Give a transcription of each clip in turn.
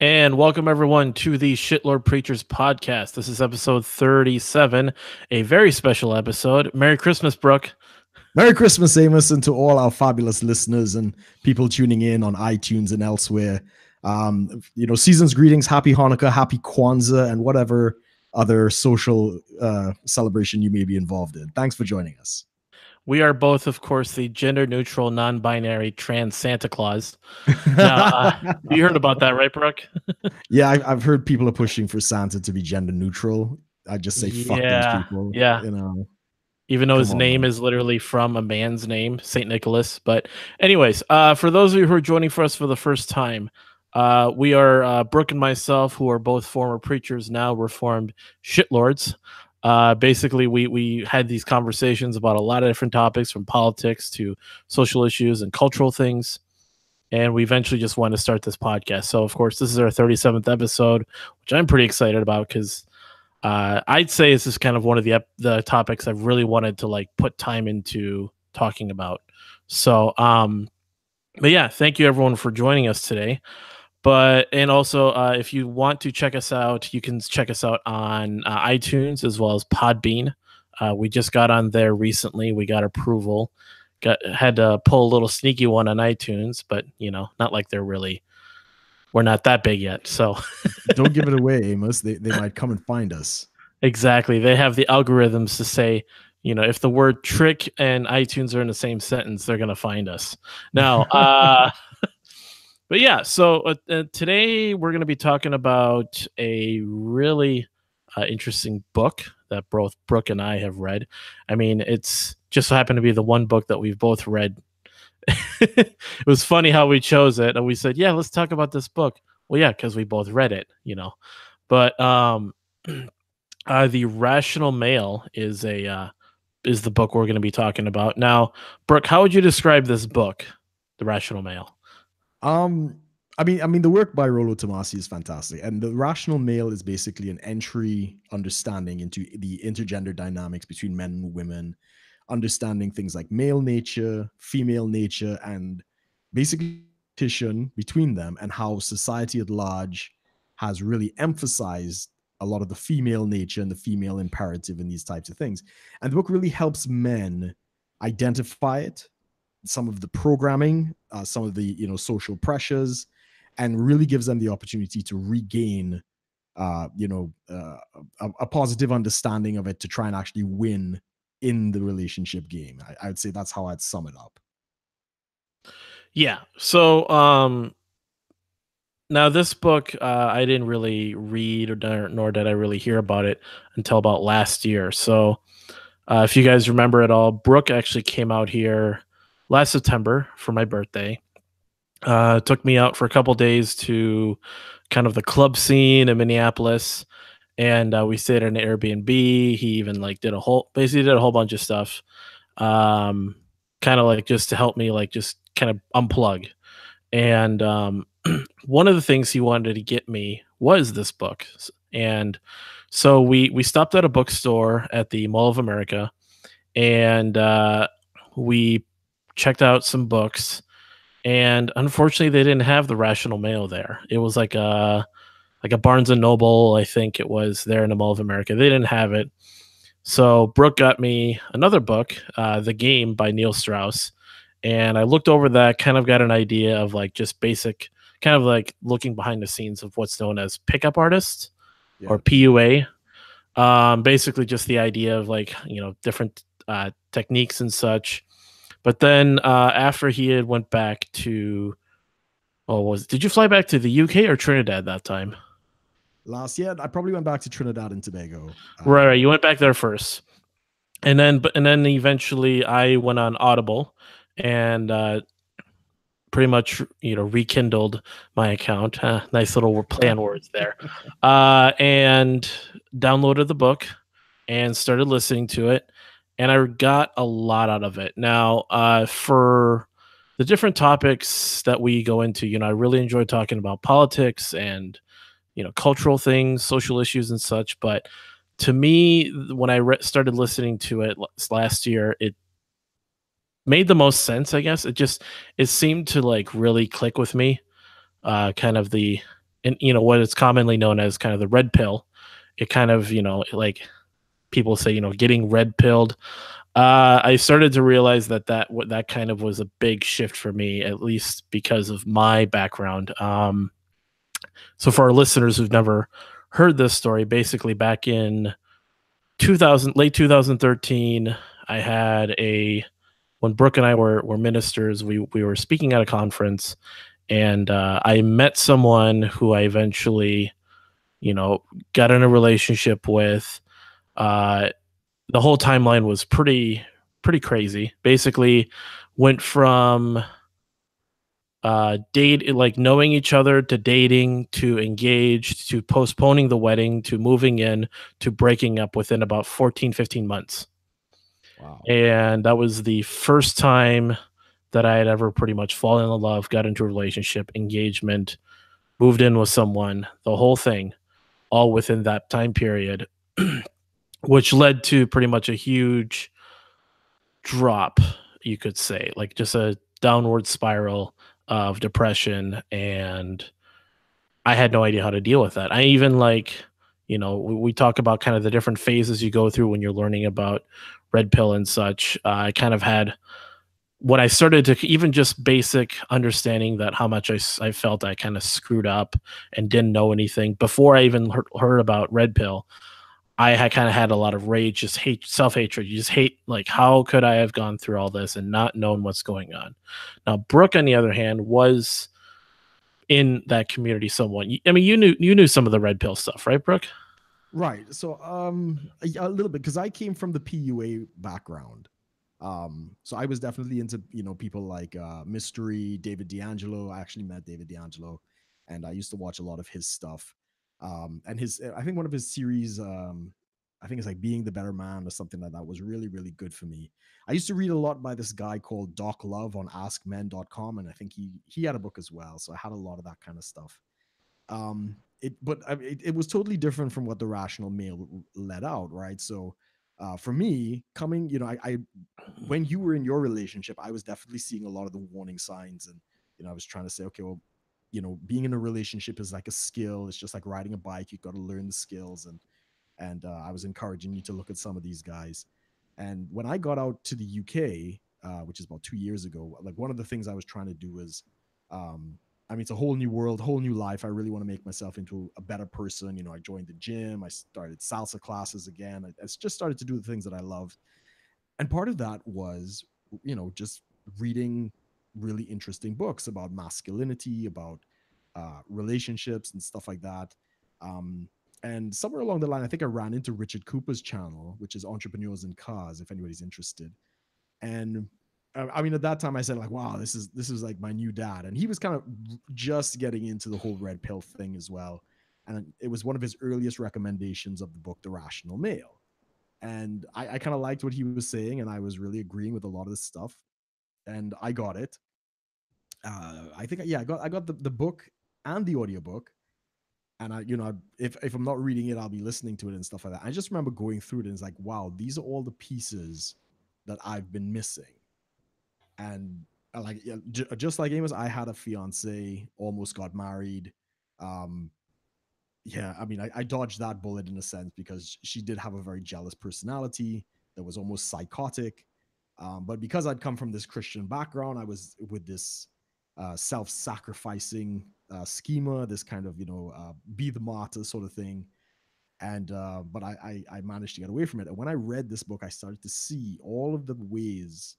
And welcome everyone to the Shitlord Preachers podcast. This is episode 37, a very special episode. Merry Christmas, Brook. Merry Christmas, Amos, and to all our fabulous listeners and people tuning in on iTunes and elsewhere. Season's greetings, happy Hanukkah, happy Kwanzaa, and whatever other social celebration you may be involved in. Thanks for joining us. We are both, of course, the gender-neutral, non-binary, trans Santa Claus. Now, you heard about that, right, Brook? Yeah, I've heard people are pushing for Santa to be gender-neutral. I just say, fuck those people. Yeah. Even though his name is literally from a man's name, St. Nicholas. But anyways, for those of you who are joining for us for the first time, we are Brook and myself, who are both former preachers, now reformed shitlords. Basically, we had these conversations about a lot of different topics, from politics to social issues and cultural things. And we eventually just wanted to start this podcast. So, of course, this is our 37th episode, which I'm pretty excited about because I'd say this is kind of one of the topics I've really wanted to put time into talking about. So, but yeah, thank you everyone for joining us today. And also, if you want to check us out, you can check us out on iTunes as well as Podbean. We just got on there recently. We got approval. Had to pull a little sneaky one on iTunes, but not like we're not that big yet. So don't give it away, Amos. They might come and find us. Exactly. They have the algorithms to say, if the word trick and iTunes are in the same sentence, they're going to find us. Now, but yeah, so today we're going to be talking about a really interesting book that both Brook and I have read. I mean, it's just so happened to be the one book that we've both read. It was funny how we chose it, and we said, yeah, let's talk about this book. Well, yeah, because we both read it, But The Rational Male is the book we're going to be talking about. Now, Brook, how would you describe this book, The Rational Male? I mean, the work by Rollo Tomassi is fantastic, and The Rational Male is basically an entry understanding into the intergender dynamics between men and women, understanding things like male nature, female nature, and basically competition between them, and how society at large has really emphasized a lot of the female nature and the female imperative in these types of things. And the book really helps men identify it, some of the programming, some of the social pressures, and really gives them the opportunity to regain a positive understanding of it, to try and actually win in the relationship game. I would say that's how I'd sum it up. Yeah. So now this book, I didn't really read nor did I really hear about it until about last year. So if you guys remember at all, Brook actually came out here last September for my birthday. Took me out for a couple days to kind of the club scene in Minneapolis, and we stayed at an Airbnb. He even did a whole bunch of stuff, kind of just to help me just kind of unplug. And one of the things he wanted to get me was this book, and so we stopped at a bookstore at the Mall of America, and we checked out some books, and unfortunately they didn't have The Rational Male there. It was like a Barnes and Noble, I think it was, there in the Mall of America. They didn't have it. So Brook got me another book, The Game by Neil Strauss, and I looked over that, kind of got an idea of just basic, kind of looking behind the scenes of what's known as pickup artists, or PUA. Basically just the idea of different techniques and such. But then after he had went back to, did you fly back to the UK or Trinidad that time? Last year, I probably went back to Trinidad and Tobago. Right, you went back there first, and then eventually I went on Audible and pretty much rekindled my account. Nice little play on words there, and downloaded the book and started listening to it. And I got a lot out of it. Now, for the different topics that we go into, I really enjoy talking about politics and, cultural things, social issues and such. But to me, when I started listening to it last year, it made the most sense, I guess. It seemed to really click with me, kind of the and what is commonly known as kind of the red pill. It kind of, like people say, getting red pilled. I started to realize that kind of was a big shift for me, at least because of my background. So for our listeners who've never heard this story, basically back in 2000, late 2013, I had when Brooke and I were ministers, we were speaking at a conference, and I met someone who I eventually, you know, got in a relationship with. Uh, the whole timeline was pretty crazy. Basically, went from date like knowing each other to dating to engaged to postponing the wedding to moving in to breaking up within about 14-15 months. Wow. And that was the first time that I had ever pretty much fallen in love, got into a relationship, engagement, moved in with someone, the whole thing, all within that time period, which led to pretty much a huge drop, you could say, like just a downward spiral of depression. And I had no idea how to deal with that. I even we talk about kind of the different phases you go through when you're learning about red pill and such. I kind of had when I started to even just basic understanding that how much I felt I kind of screwed up and didn't know anything before I even heard about red pill. I had kind of had a lot of rage, just hate, self hatred. You just hate, like, how could I have gone through all this and not known what's going on? Now, Brooke, on the other hand, was in that community somewhat. I mean, you knew some of the red pill stuff, right, Brooke? Right. So a little bit because I came from the PUA background. So I was definitely into, people like Mystery, David D'Angelo. I actually met David D'Angelo, and I used to watch a lot of his stuff. And I think one of his series, I think it's like Being the Better Man or something like that, was really, really good for me. I used to read a lot by this guy called Doc Love on AskMen.com, and I think he had a book as well. So I had a lot of that kind of stuff. It was totally different from what the rational male let out, right? So for me, coming, I when you were in your relationship, I was definitely seeing a lot of the warning signs, and I was trying to say, okay, well, being in a relationship is like a skill. It's just like riding a bike. You got to learn the skills, and I was encouraging you to look at some of these guys. And when I got out to the UK, which is about 2 years ago, like one of the things I was trying to do was, I mean, it's a whole new world, whole new life. I really want to make myself into a better person. I joined the gym. I started salsa classes again. I just started to do the things that I loved. And part of that was, just reading really interesting books about masculinity, about relationships and stuff like that. Um, and somewhere along the line, I think I ran into Richard Cooper's channel, which is Entrepreneurs in Cars, if anybody's interested. And I mean, at that time, I said like, "Wow, this is like my new dad," and he was kind of just getting into the whole red pill thing as well. And it was one of his earliest recommendations of the book, The Rational Male. And I kind of liked what he was saying, and I was really agreeing with a lot of this stuff. And I got it. I think, yeah, I got the book and the audiobook. And if I'm not reading it, I'll be listening to it and stuff like that. I just remember going through it, and it's like, wow, these are all the pieces that I've been missing. And like, yeah, just like Amos, I had a fiance, almost got married. Um, yeah, I mean, I dodged that bullet in a sense because she did have a very jealous personality that was almost psychotic. But because I'd come from this Christian background, I was with this self-sacrificing schema, this kind of, be the martyr sort of thing. And but I managed to get away from it. And when I read this book, I started to see all of the ways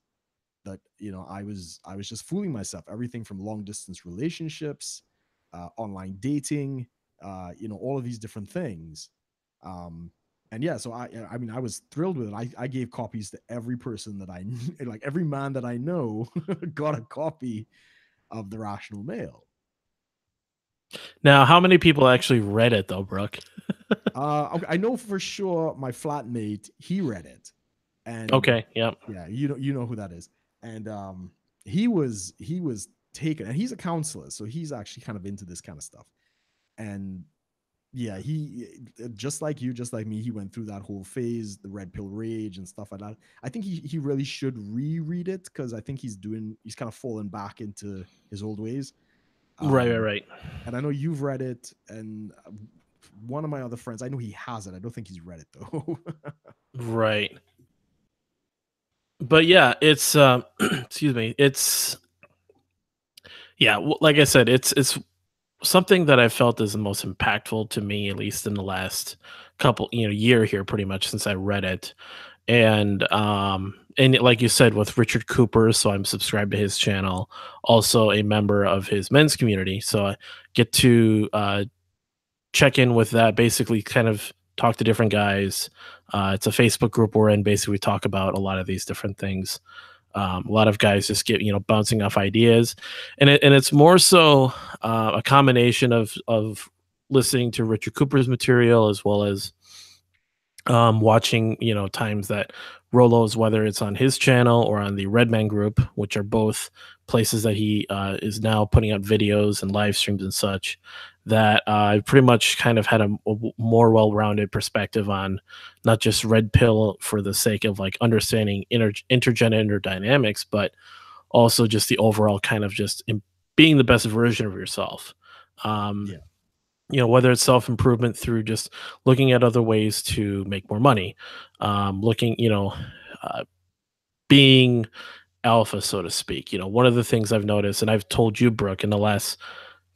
that I was just fooling myself. Everything from long distance relationships, online dating, all of these different things. um and yeah, so I mean, I was thrilled with it. I gave copies to every person that I like every man that I know got a copy of The Rational Male. Now, how many people actually read it though, Brooke? Okay, I know for sure my flatmate, he read it. And Okay, yep. yeah, you know who that is. And he was taken, and he's a counselor, so he's actually kind of into this kind of stuff. And yeah, he, just like you, just like me, he went through that whole phase, the red pill rage and stuff like that. I think he really should reread it because I think he's kind of fallen back into his old ways. Right, right, right. And I know you've read it, and one of my other friends, I know he has it. I don't think he's read it though. Right. But yeah, it's excuse me. It's yeah, like I said, it's something that I felt is the most impactful to me, at least in the last couple, year here, pretty much since I read it. And like you said, with Richard Cooper, so I'm subscribed to his channel, also a member of his men's community, so I get to check in with that, basically kind of talk to different guys. It's a Facebook group we're in. Basically, we talk about a lot of these different things. A lot of guys just get bouncing off ideas, and it's more so a combination of listening to Richard Cooper's material as well as watching times that Rollo's, whether it's on his channel or on the Redman group, which are both places that he is now putting out videos and live streams and such, that I pretty much kind of had a more well-rounded perspective on not just red pill for the sake of like understanding intergender dynamics, but also just the overall kind of just being the best version of yourself. Um, Yeah. Whether it's self-improvement through just looking at other ways to make more money, looking, uh, being alpha, so to speak. One of the things I've noticed, and I've told you, Brooke, in the last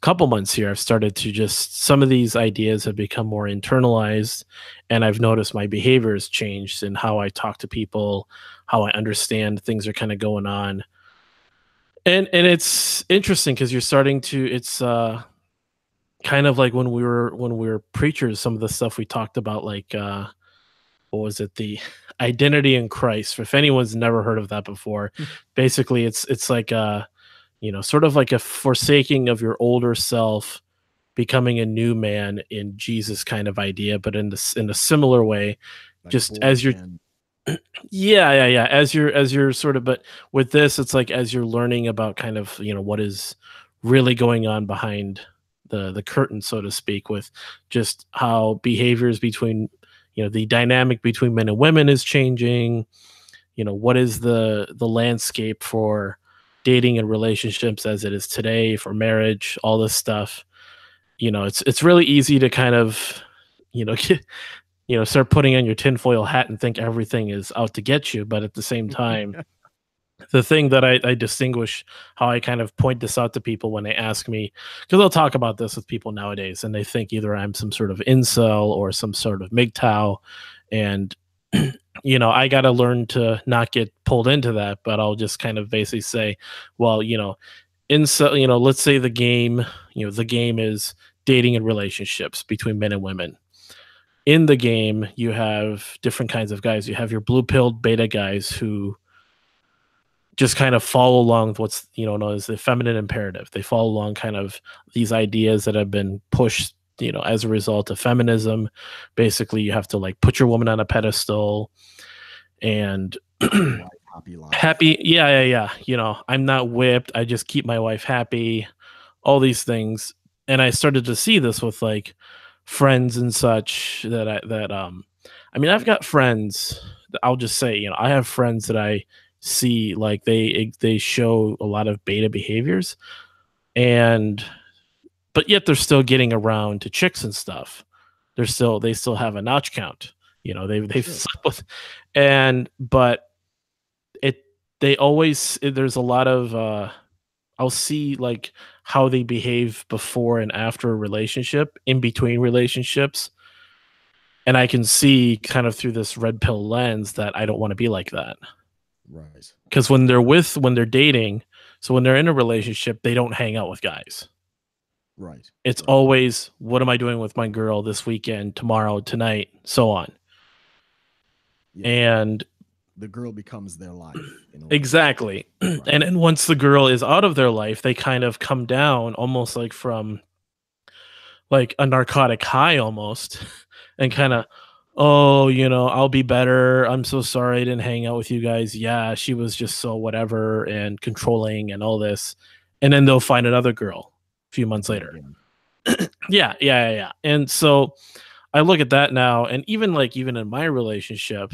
couple months here, I've started to just, some of these ideas have become more internalized, and I've noticed my behavior has changed in how I talk to people, how I understand things are kind of going on. And it's interesting because you're starting to, it's kind of like when we were preachers, some of the stuff we talked about, like what was it, the identity in Christ. If anyone's never heard of that before, basically it's like sort of like a forsaking of your older self, becoming a new man in Jesus kind of idea, but in a similar way, Like just born as you're again. yeah, as you're sort of, but with this, it's like as you're learning about kind of what is really going on behind the curtain, so to speak, with just how behaviors between the dynamic between men and women is changing. What is the landscape for dating and relationships as it is today, for marriage, all this stuff. It's really easy to kind of get, start putting on your tinfoil hat and think everything is out to get you. But at the same time, the thing that I distinguish, how I kind of point this out to people when they ask me, because I'll talk about this with people nowadays, and they think either I'm some sort of incel or some sort of MGTOW, and I got to learn to not get pulled into that. But I'll just kind of basically say, well, incel, let's say the game is dating and relationships between men and women. In the game, you have different kinds of guys. You have your blue pilled beta guys who just kind of follow along with what's known as the feminine imperative. They follow along kind of these ideas that have been pushed as a result of feminism. Basically, you have to like put your woman on a pedestal and Happy life. happy, yeah. I'm not whipped, I just keep my wife happy, all these things. And I started to see this with like friends and such I mean, I've got friends that I'll just say, I have friends that I see like they show a lot of beta behaviors, and but yet they're still getting around to chicks and stuff. They still have a notch count. They've Sure. slept with, and but it they always, there's a lot of I'll see like how they behave before and after a relationship, in between relationships, and I can see kind of through this red pill lens that I don't want to be like that. Right. Because when they're dating, so when they're in a relationship, they don't hang out with guys. Right. It's Right. always, what am I doing with my girl this weekend, tomorrow, tonight, so on. Yeah. And The girl becomes their life in a way. exactly. Right. And then once the girl is out of their life, they kind of come down almost like from like a narcotic high almost, and kind of, oh, I'll be better. I'm so sorry I didn't hang out with you guys. Yeah, she was just so whatever and controlling and all this. And then they'll find another girl a few months Born later. again. Yeah. And so I look at that now, and even in my relationship,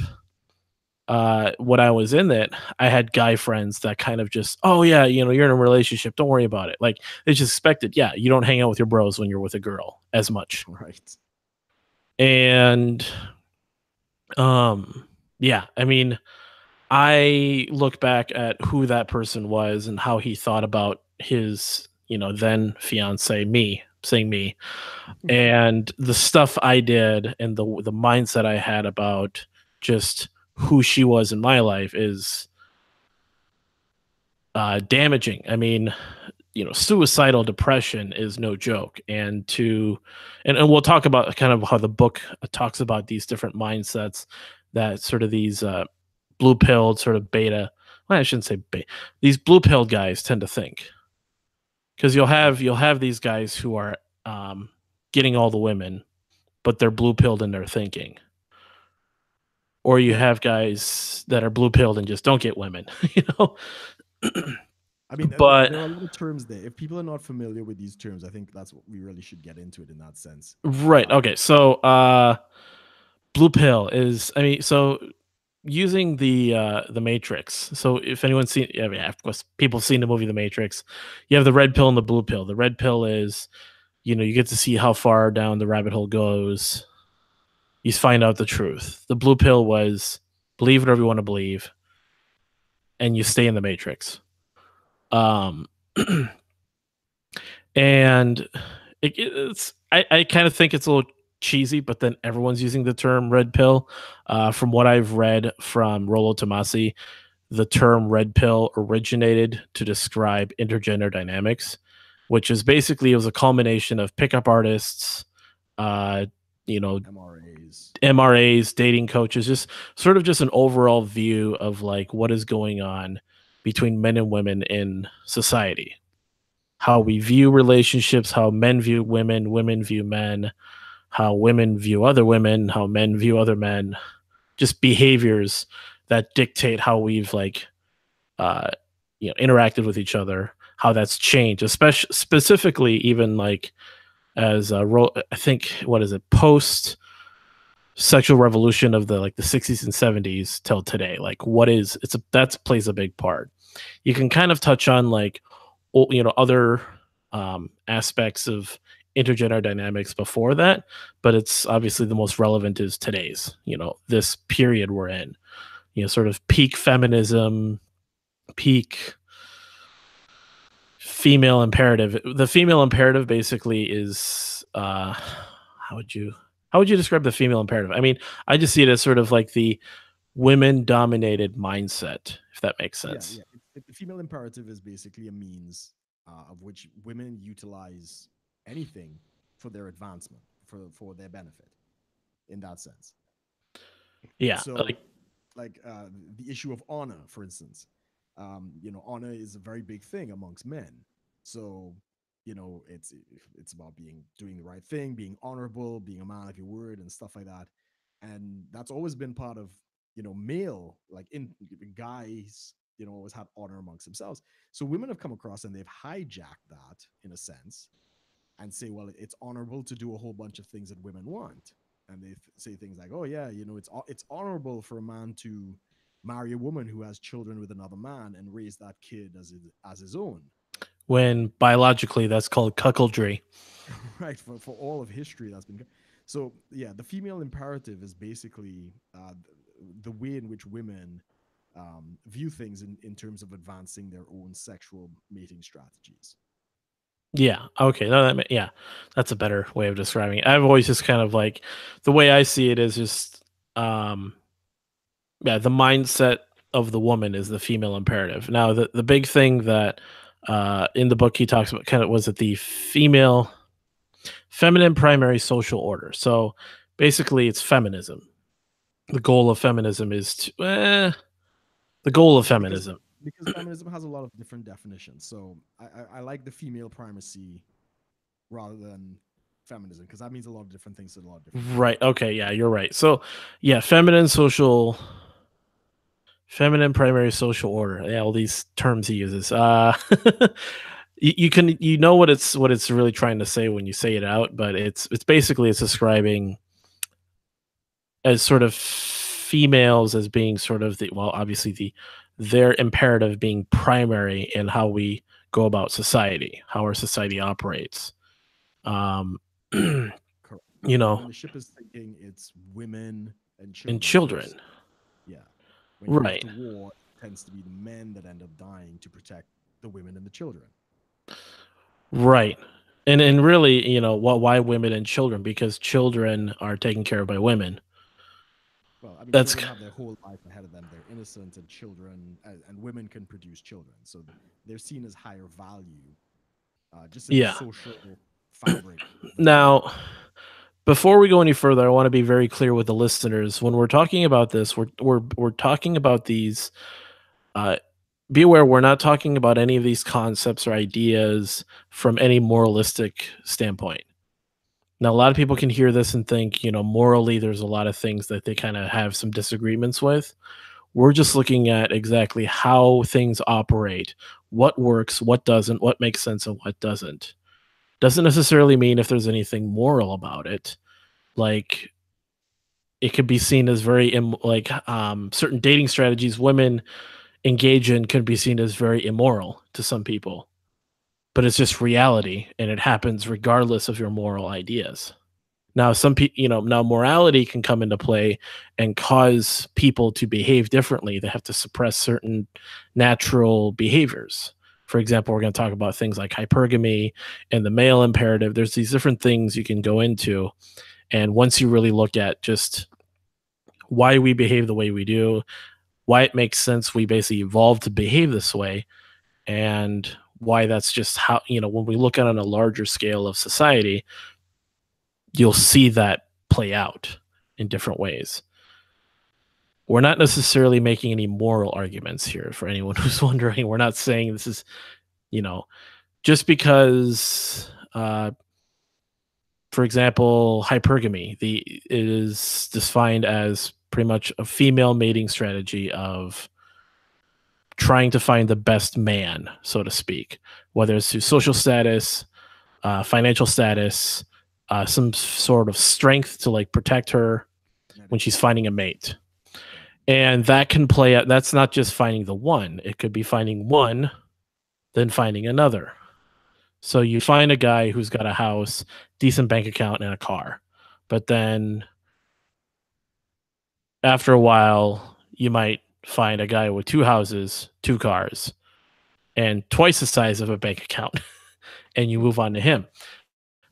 when I was in it, I had guy friends that kind of just, oh yeah, you're in a relationship, don't worry about it. Like they just expected, yeah, you don't hang out with your bros when you're with a girl as much. Right. And yeah, I mean, I look back at who that person was and how he thought about his, then fiance, me, saying me, and the stuff I did and the mindset I had about just who she was in my life is damaging. I mean, suicidal depression is no joke, and we'll talk about kind of how the book talks about these different mindsets that sort of these blue pilled sort of beta. Well, I shouldn't say beta. These blue pilled guys tend to think because you'll have these guys who are getting all the women, but they're blue pilled in their thinking. Or you Yeah. have guys that are blue pilled and just don't get women, you know. I mean, But there are a lot of terms there. If people are not familiar with these terms, I think that's what we really should get into it in that sense. right, Um, okay. So blue pill is, I mean, so using the Matrix. So if anyone's seen, yeah, yeah, of course, people have seen the movie The Matrix. You have the red pill and the blue pill. The red pill is, you get to see how far down the rabbit hole goes. You find out the truth. The blue pill was believe whatever you want to believe, and you stay in the Matrix. Um, and I kind of think it's a little cheesy, but then everyone's using the term red pill. From what I've read from Rollo Tomassi, the term red pill originated to describe intergender dynamics, which is basically it was a culmination of pickup artists, uh, you know, MRAs. MRAs, dating coaches, just sort of just an overall view of like what is going on between men and women in society, how we view relationships, how men view women, women view men, how women view other women, how men view other men, just behaviors that dictate how we've like uh interacted with each other, how that's changed, especially specifically even like as I think what is it, post sexual revolution of the 60s and 70s till today, like what is it's a that plays a big part. You can kind of touch on like other aspects of intergender dynamics before that, but it's obviously the most relevant is today's, this period we're in, sort of peak feminism, peak female imperative. The female imperative basically is how would you describe the female imperative? I mean, I just see it as sort of like the women dominated mindset, if that makes Yeah, sense. yeah. The female imperative is basically a means of which women utilize anything for their advancement, for their benefit, in that sense. Yeah, So, like like the issue of honor, for instance, honor is a very big thing amongst men. So, it's about doing the right thing, being honorable, being a man of your word, and stuff like that. And that's always been part of male, like in guys, always had honor amongst themselves. So women have come across and they've hijacked that in a sense and say, well, it's honorable to do a whole bunch of things that women want. And they say things like, oh yeah, it's honorable for a man to marry a woman who has children with another man and raise that kid as his own. when biologically that's called cuckoldry. Right, for all of history that's been. So yeah, the female imperative is basically the way in which women view things in terms of advancing their own sexual mating strategies. Yeah. Okay. No, yeah, that's a better way of describing it. I've always just kind of like the way I see it is just, um, yeah, the mindset of the woman is the female imperative. Now, the big thing that in the book he talks about kind of was it the feminine primary social order. So basically, it's feminism. The goal of feminism is the goal of because feminism. because feminism has a lot of different definitions. So I like the female primacy rather than feminism because that means a lot of different things to a lot of different people. Right. Okay. Yeah, you're right. So yeah, feminine primary social order. Yeah, all these terms he uses. You can what it's really trying to say when you say it out, but it's basically it's describing as sort of females as being sort of obviously their imperative being primary in how we go about society, how our society operates. You Correct. know, When the ship is sinking, it's women and and children children, first. Yeah. When you move right? to war, it tends to be the men that end up dying to protect the women and the children. Right. And really, why women and children? Because children are taken care of by women. Well, I mean, That's children have their whole life ahead of them. They're innocent, and children and women can produce children, so they're seen as higher value, just in the yeah. social fabric of the family. Now, before we go any further, I want to be very clear with the listeners. When we're talking about this, we're talking about these. Uh, be aware, we're not talking about any of these concepts or ideas from any moralistic standpoint. Now, a lot of people can hear this and think, morally, there's a lot of things that they kind of have some disagreements with. We're just looking at exactly how things operate, what works, what doesn't, what makes sense, and what doesn't. Doesn't necessarily mean if there's anything moral about it. Like, it could be seen as certain dating strategies women engage in could be seen as very immoral to some people, but it's just reality, and it happens regardless of your moral ideas. Now, some people, now morality can come into play and cause people to behave differently. They have to suppress certain natural behaviors. For example, we're going to talk about things like hypergamy and the male imperative. There's these different things you can go into. And once you really look at just why we behave the way we do, why it makes sense we basically evolved to behave this way, and why that's just how, when we look at it on a larger scale of society, you'll see that play out in different ways. We're not necessarily making any moral arguments here for anyone who's wondering. We're not saying this is, just because, for example, hypergamy is defined as pretty much a female mating strategy of trying to find the best man, so to speak, whether it's through social status, financial status, some sort of strength to like protect her when she's finding a mate. And that can play out. That's not just finding the one. It could be finding one, then finding another. So you find a guy who's got a house, decent bank account, and a car. But then after a while, you might find a guy with two houses, two cars, and twice the size of a bank account. And you move on to him.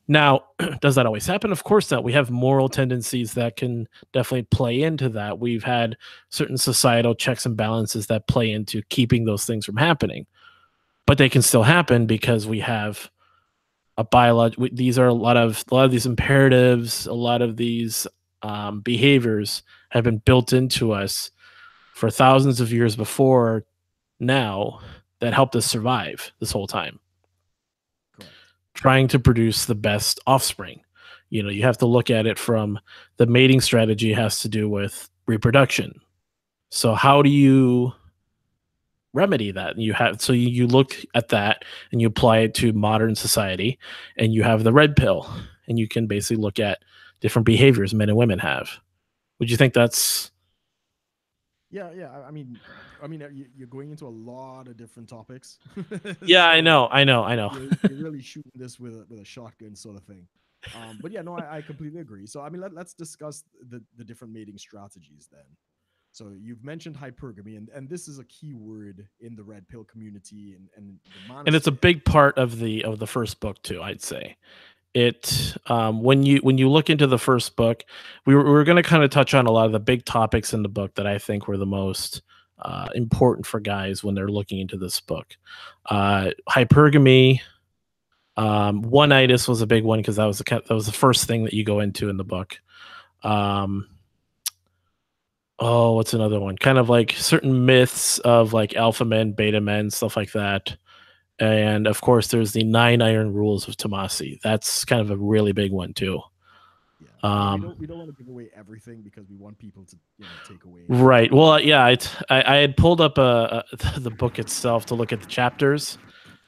Now, does that always happen? Of course not. We have moral tendencies that can definitely play into that. We've had certain societal checks and balances that play into keeping those things from happening. But they can still happen because we have a biological. These are a lot of these imperatives, a lot of these behaviors have been built into us for thousands of years before now that helped us survive this whole time. Correct. Trying to produce the best offspring. You have to look at it from the mating strategy has to do with reproduction. So how do you remedy that? You look at that and you apply it to modern society, and you have the red pill, and you can basically look at different behaviors men and women have. Would you think that's Yeah, yeah. You're going into a lot of different topics. Yeah, I So know, I know, I know. you're really shooting this with a shotgun sort of thing. But yeah, no, I completely agree. So I mean, let's discuss the different mating strategies then. So you've mentioned hypergamy, and this is a key word in the red pill community and the And it's a manosphere. big part of the first book too, I'd say. It when you look into the first book, we were going to kind of touch on a lot of the big topics in the book that I think were the most important for guys when they're looking into this book. Hypergamy, one-itis was a big one because that was the first thing that you go into in the book. Oh, what's another one? Kind of like certain myths of like alpha men, beta men, stuff like that. And of course, there's the 9 iron rules of Tomassi. That's kind of a really big one too. Yeah, Um, we don't want to give away everything because we want people to take away right. from Well, it. yeah, I had pulled up the book itself to look at the chapters.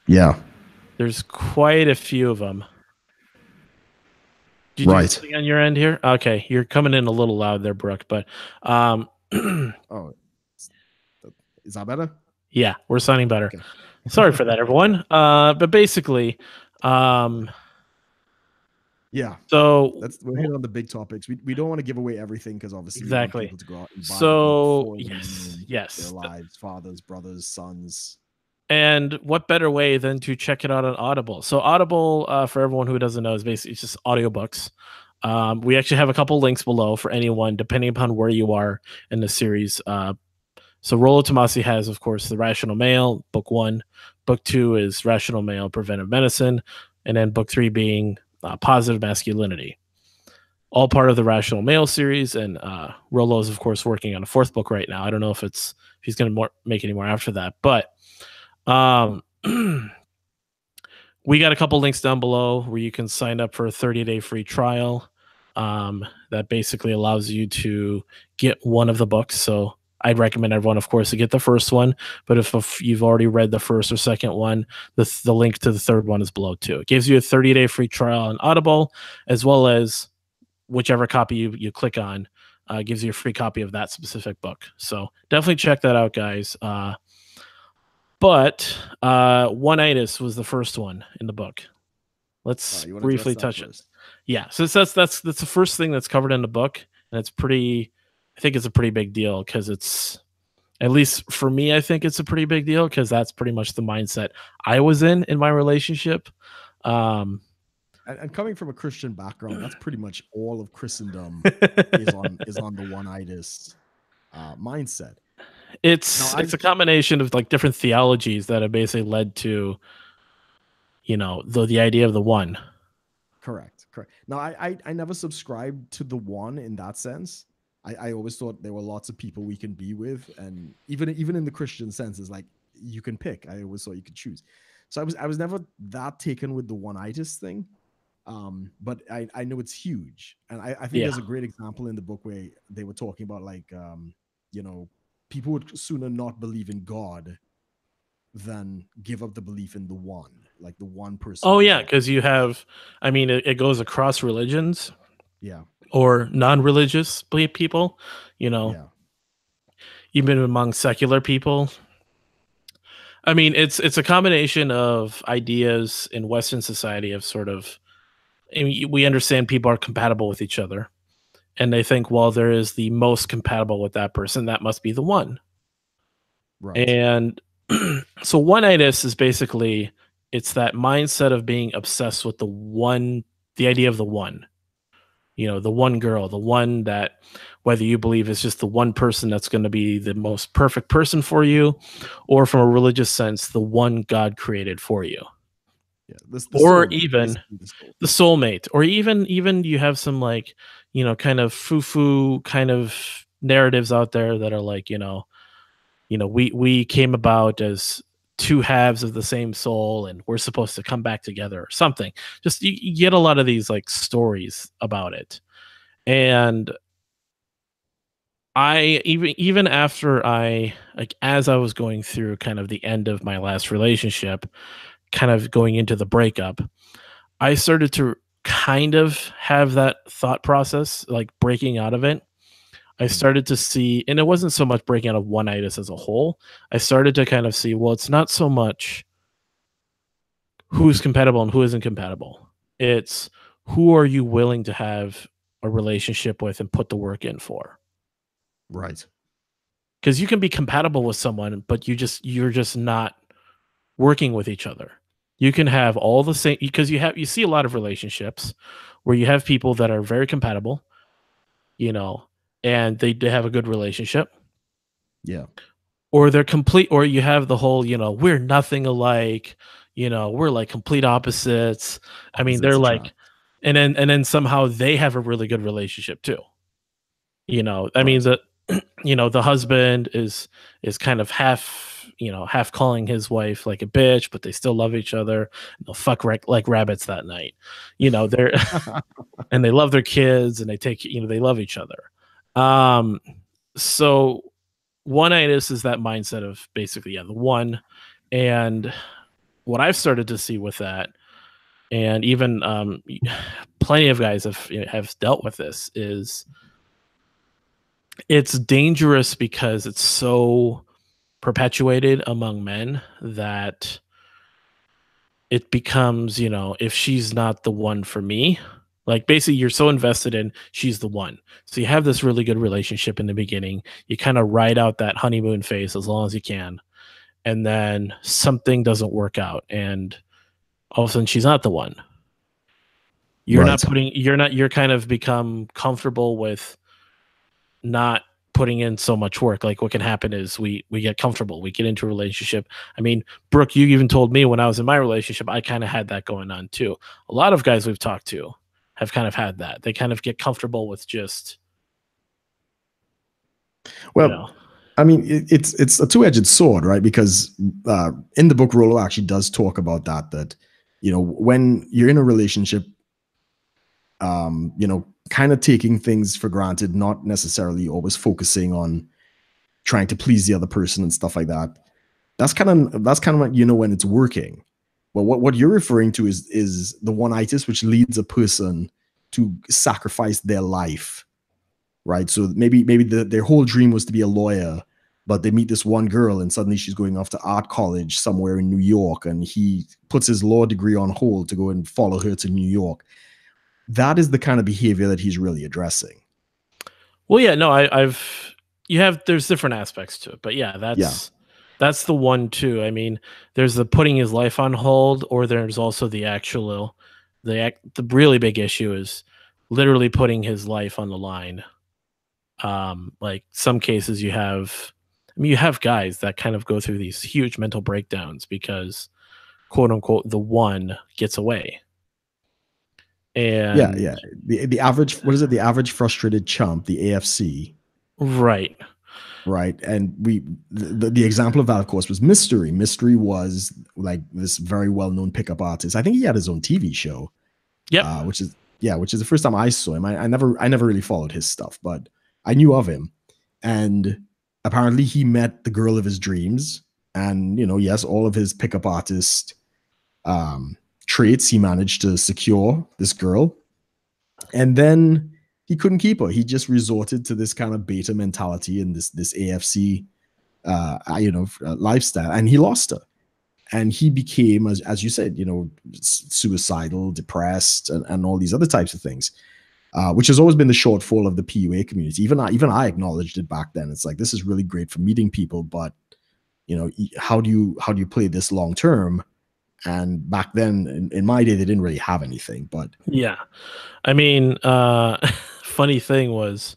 Yeah, There's quite a few of them. Did you get right. something on your end here? Okay, you're coming in a little loud there, Brooke. But Oh, is is that better? Yeah, we're sounding better. Okay. Sorry for that, everyone. But basically, um, Yeah. so We're hitting on the big topics. We don't want to give away everything because obviously we want exactly. people to go out and buy the book So for their yes, their yes. lives, fathers, brothers, sons. And what better way than to check it out on Audible? So Audible, for everyone who doesn't know, is basically it's just audiobooks. We actually have a couple links below for anyone, depending upon where you are in the series. So Rollo Tomassi has, of course, The Rational Male, book one. Book two is Rational Male, Preventive Medicine. And then book three being Positive Masculinity. All part of the Rational Male series. And Rollo is, of course, working on a fourth book right now. I don't know if he's going to make any more after that. But um, we got a couple links down below where you can sign up for a 30-day free trial that basically allows you to get one of the books. So I'd recommend everyone, of course, to get the first one. But if you've already read the first or second one, the link to the third one is below too. It gives you a 30-day free trial on Audible, as well as whichever copy you click on gives you a free copy of that specific book. So definitely check that out, guys. But one-itis was the first one in the book. Let's You want to address briefly that touch it. first? Yeah, so that's the first thing that's covered in the book, and it's pretty. I think it's a pretty big deal because it's, at least for me, I think it's a pretty big deal because that's pretty much the mindset I was in my relationship. Um, And coming from a Christian background, that's pretty much all of Christendom is on the one-itis mindset. Now, it's a combination of like different theologies that have basically led to, the idea of the one. correct. Now, I never subscribed to the one in that sense. I always thought there were lots of people we can be with, and even in the Christian sense, is like you can pick. I always thought you could choose. So I was never that taken with the one-itis thing. But I know it's huge, and I think Yeah. there's a great example in the book where they were talking about like people would sooner not believe in God than give up the belief in the one, like the one person Oh who's yeah, like, because you have, I mean, it goes across religions yeah, or non-religious people. You know, yeah, even among secular people. I mean, it's a combination of ideas in Western society of sort of. I mean, we understand people are compatible with each other, and they think, well, there is the most compatible with that person, that must be the one. right, And so one-itis is basically it's that mindset of being obsessed with the one, the idea of the one. The one girl, the one that, whether you believe is just the one person that's going to be the most perfect person for you, or from a religious sense, the one God created for you, yeah. This the or soulmate, even basically the soul. the soulmate, or even you have some like, kind of foo-foo kind of narratives out there that are like, we came about as two halves of the same soul and we're supposed to come back together or something. Just you get a lot of these like stories about it. And I even after I like as I was going through kind of the end of my last relationship, kind of going into the breakup, I started to kind of have that thought process, like breaking out of it. I Mm, started to see, and it wasn't so much breaking out of one-itis as a whole. I started to kind of see, well, it's not so much who's compatible and who isn't compatible. It's who are you willing to have a relationship with and put the work in for. right. Because you can be compatible with someone, but you're just not working with each other. You can have all the same, because you see a lot of relationships where you have people that are very compatible, you know, and they have a good relationship, Yeah. or they're complete, or you have the whole, we're nothing alike, we're like complete opposites. I mean, Opposites they're attract. like, and then somehow they have a really good relationship too. I mean, Right. the husband is kind of half calling his wife like a bitch, but they still love each other. They'll fuck like rabbits that night. They're and they love their kids, and they love each other. Um, so one-itis is that mindset of basically, yeah, the one. And what I've started to see with that, and even plenty of guys have dealt with this, is it's dangerous because it's so perpetuated among men that it becomes, if she's not the one for me, like basically you're so invested in she's the one. So you have this really good relationship in the beginning. You kind of ride out that honeymoon phase as long as you can. And then something doesn't work out and all of a sudden she's not the one. Right. You're kind of become comfortable with not putting in so much work. Like what can happen is we get comfortable, we get into a relationship. I mean, Brooke, you even told me when I was in my relationship, I kind of had that going on too. A lot of guys we've talked to have kind of had that. They kind of get comfortable with just, you Well, know, I mean, it's a two-edged sword, right? Because in the book, Rollo actually does talk about that. That when you're in a relationship, kind of taking things for granted, not necessarily always focusing on trying to please the other person and stuff like that. That's kind of like, when it's working. But what you're referring to is the one-itis, which leads a person to sacrifice their life, right? So maybe their whole dream was to be a lawyer, but they meet this one girl and suddenly she's going off to art college somewhere in New York, and he puts his law degree on hold to go and follow her to New York. That is the kind of behavior that he's really addressing. well, yeah, no, there's different aspects to it, but yeah, Yeah. that's the one too. I mean, there's the putting his life on hold, or there's also the really big issue is literally putting his life on the line. Like some cases you have guys that kind of go through these huge mental breakdowns because quote unquote the one gets away. Yeah, And yeah. The average, what is it? The average frustrated chump, the AFC, right. right? And the example of that, of course, was Mystery. Mystery was like this very well known pickup artist. I think he had his own TV show, Yep. which is the first time I saw him. I never really followed his stuff, but I knew of him. And apparently, he met the girl of his dreams, and yes, all of his pickup artist um, traits, he managed to secure this girl. And then he couldn't keep her. He just resorted to this kind of beta mentality and this AFC, lifestyle, and he lost her. And he became, as you said, suicidal, depressed, and all these other types of things, which has always been the shortfall of the PUA community. Even I acknowledged it back then. It's like, this is really great for meeting people, but how do you play this long term? And back then, in my day, they didn't really have anything. But Yeah. I mean, funny thing was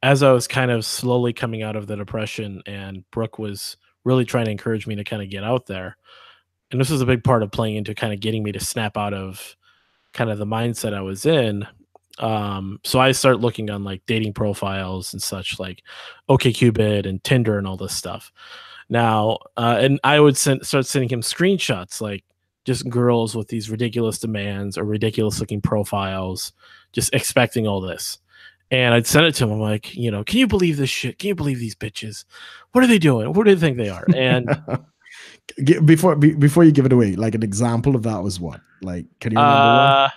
as I was kind of slowly coming out of the depression and Brooke was really trying to encourage me to kind of get out there. And this was a big part of playing into kind of getting me to snap out of kind of the mindset I was in. So I start looking on like dating profiles and such like OkCupid and Tinder and all this stuff. Now, and I would start sending him screenshots like just girls with these ridiculous demands or ridiculous looking profiles, just expecting all this. And I'd send it to him. I'm like, can you believe this shit? Can you believe these bitches? What are they doing? What do they think they are? And before you give it away, like an example of that was what? Like, can you remember one?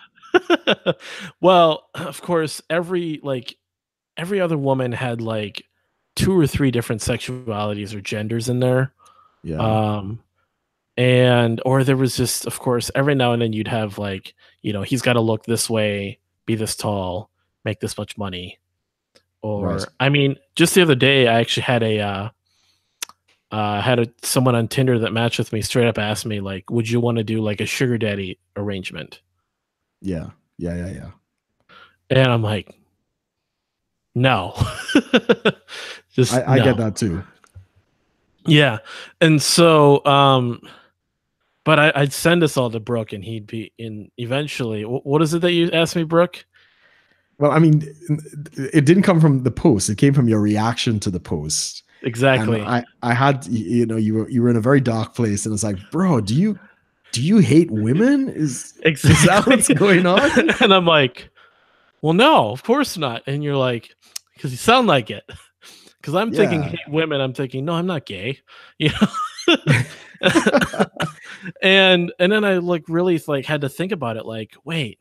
uh well, of course, every other woman had like two or three different sexualities or genders in there. Yeah. Um and or there was just of course every now and then you'd have like, he's got to look this way, be this tall, make this much money. Right. Or I mean, just the other day I actually had someone on Tinder that matched with me straight up asked me like, "Would you want to do like a sugar daddy arrangement?" Yeah. Yeah. Yeah. Yeah. And I'm like, "No." Just I get no. that too. Yeah. And so but I'd send this all to Brooke and he'd be in eventually. What is it that you asked me, Brooke? Well, I mean, it didn't come from the post. It came from your reaction to the post. And Exactly. I had, you were in a very dark place, and it's like, bro, do you hate women? Is that Exactly. what's going on? And I'm like, "Well, no, of course not." And you're like, "Because you sound like it." Because I'm thinking Yeah. hate women. I'm thinking, no, I'm not gay. You know. And then I like really like had to think about it. Like, wait,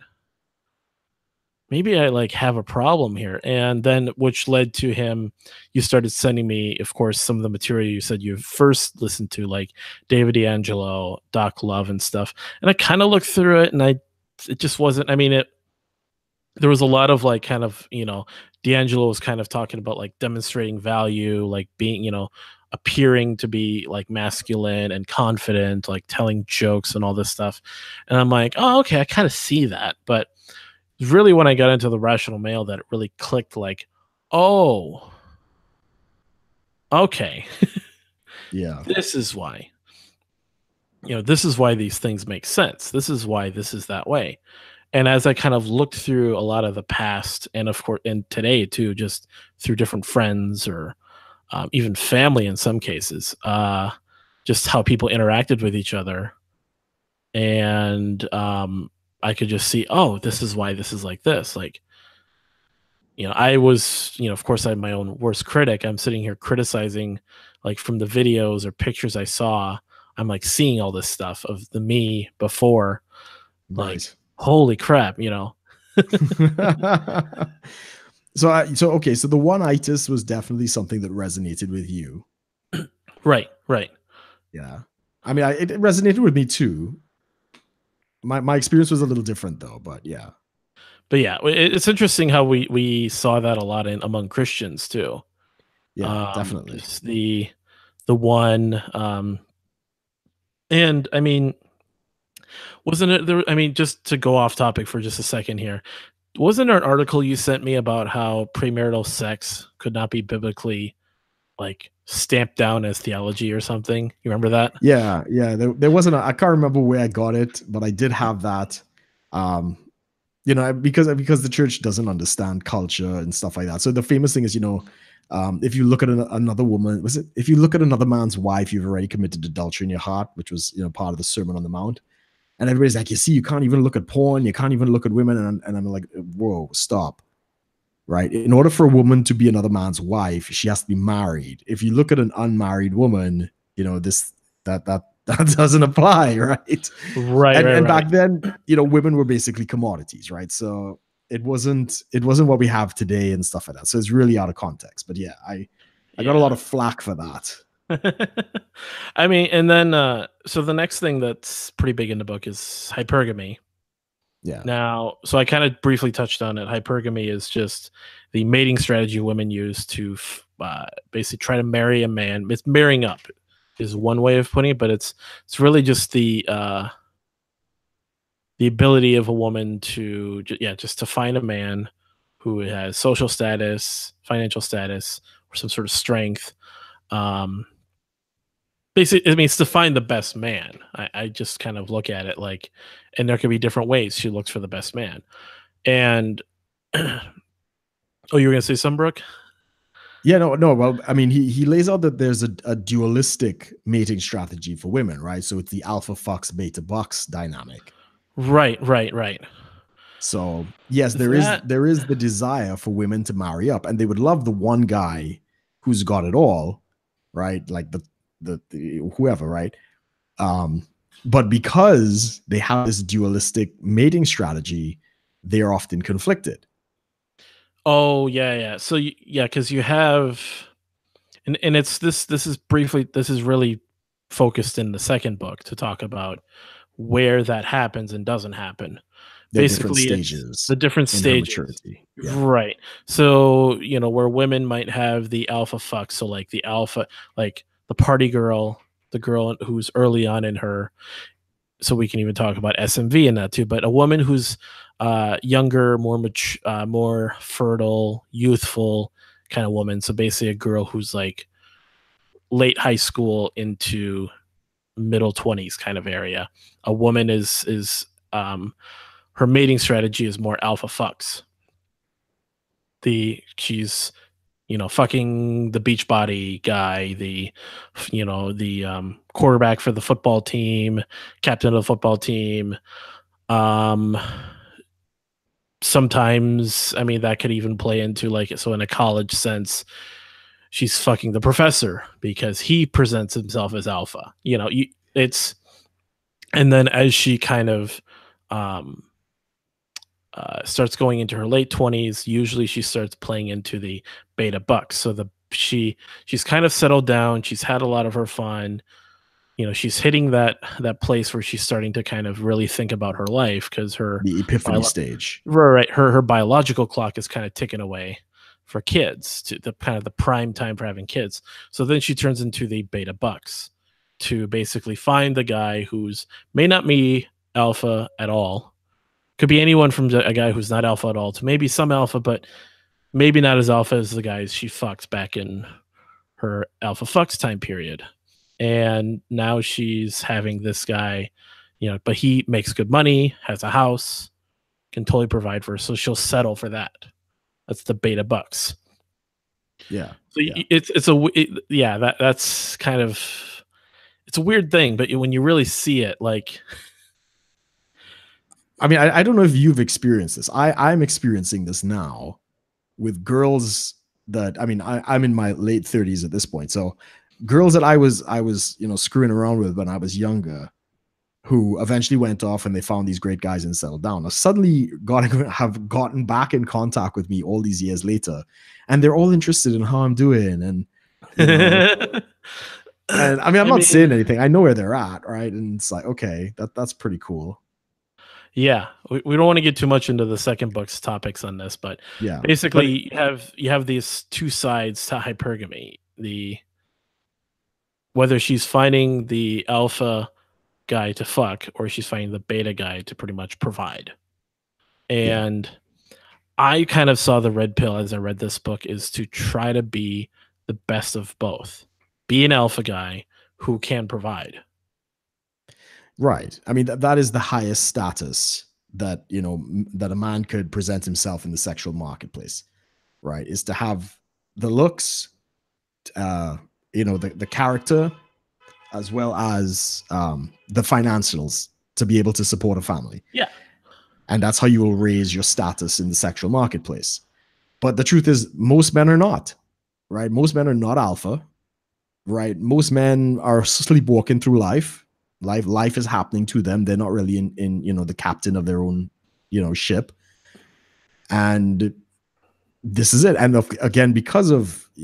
maybe I like have a problem here. And then which led to him, you started sending me, of course, some of the material you said you first listened to, like David D'Angelo, Doc Love and stuff. And I kind of looked through it and it just wasn't, I mean, there was a lot of like kind of, D'Angelo was kind of talking about like demonstrating value, like being, appearing to be like masculine and confident, like telling jokes and all this stuff. And I'm like, oh, okay, I kind of see that. But really when I got into the rational male that it really clicked like, oh, okay, Yeah. this is why. This is why these things make sense. This is why this is that way. And as I kind of looked through a lot of the past and of course and today too, just through different friends or even family in some cases, just how people interacted with each other. And I could just see, oh, this is why this is like this. Like, I was, of course, I'm my own worst critic. I'm sitting here criticizing, like from the videos or pictures I saw. I'm like seeing all this stuff of the me before, like, Right. holy crap, So okay, so the one-itis was definitely something that resonated with you. Right, right. Yeah. I mean, it resonated with me too. My experience was a little different though, but yeah. But yeah, it's interesting how we saw that a lot in among Christians too. Yeah, definitely. Just the one, and I mean, wasn't it there? I mean, just to go off topic for just a second here, wasn't there an article you sent me about how premarital sex could not be biblically like stamped down as theology or something? You remember that? Yeah, yeah. There wasn't I can't remember where I got it, but I did have that. Um, because the church doesn't understand culture and stuff like that. So the famous thing is, if you look at another woman, if you look at another man's wife, you've already committed adultery in your heart, which was part of the Sermon on the Mount. And everybody's like, you see, you can't even look at porn, you can't even look at women, and I'm like, whoa, stop. Right? In order for a woman to be another man's wife, she has to be married. If you look at an unmarried woman, this that doesn't apply, right? Right, and right, and right. back then, women were basically commodities, right? So it wasn't what we have today and stuff like that. So it's really out of context. But yeah, I got a lot Yeah. of flack for that. I mean, and then so the next thing that's pretty big in the book is hypergamy. Yeah, Now, so I kind of briefly touched on it. Hypergamy is just the mating strategy women use to basically try to marry a man. It's marrying up is one way of putting it, but it's really just the ability of a woman to just to find a man who has social status, financial status, or some sort of strength. Um, Basically, I mean, it's to find the best man. I just kind of look at it like, and there could be different ways she looks for the best man. And oh, you were gonna say some, Brooke? yeah, no. Well, I mean, he lays out that there's a dualistic mating strategy for women, right? So it's the alpha fox beta bucks dynamic. Right, right, right. So yes, there is That there is the desire for women to marry up, and they would love the one guy who's got it all, right? Like the whoever, right? Um, but because they have this dualistic mating strategy, they are often conflicted. oh yeah, yeah. So yeah, because you have and it's this is really focused in the second book to talk about where that happens and doesn't happen. There are different Basically, it's stages the different in her stages. maturity. Yeah, Right. So, where women might have the alpha fuck, so like the alpha, like the party girl, the girl who's early on in her, so we can even talk about SMV in that too, but a woman who's younger, more mature, more fertile, youthful kind of woman. So basically a girl who's like late high school into middle 20s kind of area. A woman is her mating strategy is more alpha fucks. She's fucking the beach body guy, the quarterback for the football team, captain of the football team. Um Sometimes, I mean, that could even play into like, so in a college sense, she's fucking the professor because he presents himself as alpha. And then as she kind of um starts going into her late 20s, usually she starts playing into the beta bucks. So she's kind of settled down. She's had a lot of her fun. She's hitting that place where she's starting to kind of really think about her life, because The epiphany stage. right, her biological clock is kind of ticking away for kids, to the kind of the prime time for having kids. So then she turns into the beta bucks to basically find the guy who's may not be alpha at all. Could be anyone from a guy who's not alpha at all to maybe some alpha, but maybe not as alpha as the guys she fucks back in her alpha fucks time period. And now she's having this guy, but he makes good money, has a house, can totally provide for her, so she'll settle for that. That's the beta bucks. Yeah. So that's kind of, it's a weird thing, but when you really see it, like, I mean, I don't know if you've experienced this. I'm experiencing this now with girls that, I mean, I'm in my late 30s at this point. So girls that I was, screwing around with when I was younger, who eventually went off and they found these great guys and settled down, now suddenly have gotten back in contact with me all these years later, and they're all interested in how I'm doing. And, and I mean, I'm not saying anything. I know where they're at, right? And it's like, okay, that's pretty cool. Yeah, we don't want to get too much into the second book's topics on this, but yeah, basically you have these two sides to hypergamy. Whether she's finding the alpha guy to fuck, or she's finding the beta guy to pretty much provide. And I kind of saw the red pill as I read this book is to try to be the best of both. Be an alpha guy who can provide. Right. I mean, that is the highest status that, that a man could present himself in the sexual marketplace, right? Is to have the looks, the character, as well as the financials to be able to support a family. Yeah. And that's how you will raise your status in the sexual marketplace. But the truth is, most men are not, right? Most men are not alpha, right? Most men are sleepwalking through life. Life is happening to them. They're not really in the captain of their own, ship. And this is it. And again,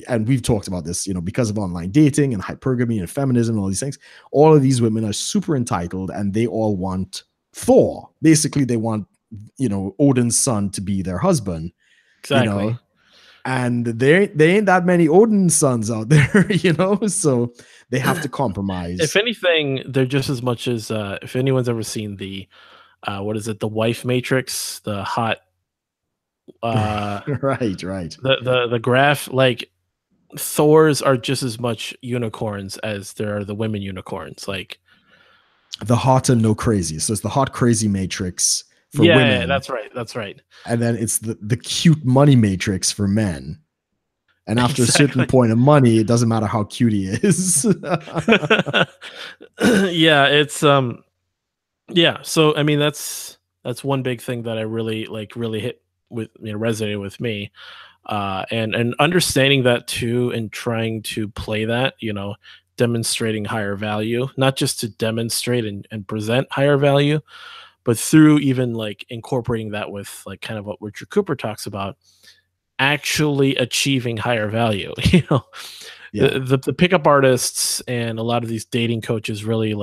and we've talked about this, because of online dating and hypergamy and feminism and all these things, all of these women are super entitled, and they all want Thor. Basically, they want, Odin's son to be their husband. Exactly. And there ain't that many Odin sons out there, so they have to compromise. If anything, they're just as much as if anyone's ever seen the what is it, the wife matrix, the hot right. The graph, like, Thors are just as much unicorns as there are the women unicorns. Like, the hot and no crazy. So it's the hot crazy matrix for women. Yeah, that's right. And then it's the cute money matrix for men. And after a certain point of money, it doesn't matter how cute he is. Yeah, it's yeah. So I mean, that's one big thing that I really hit with, resonated with me. And understanding that too, and trying to play that, demonstrating higher value, not just to demonstrate and present higher value, but through even like incorporating that with like kind of what Richard Cooper talks about, actually achieving higher value. The pickup artists and a lot of these dating coaches really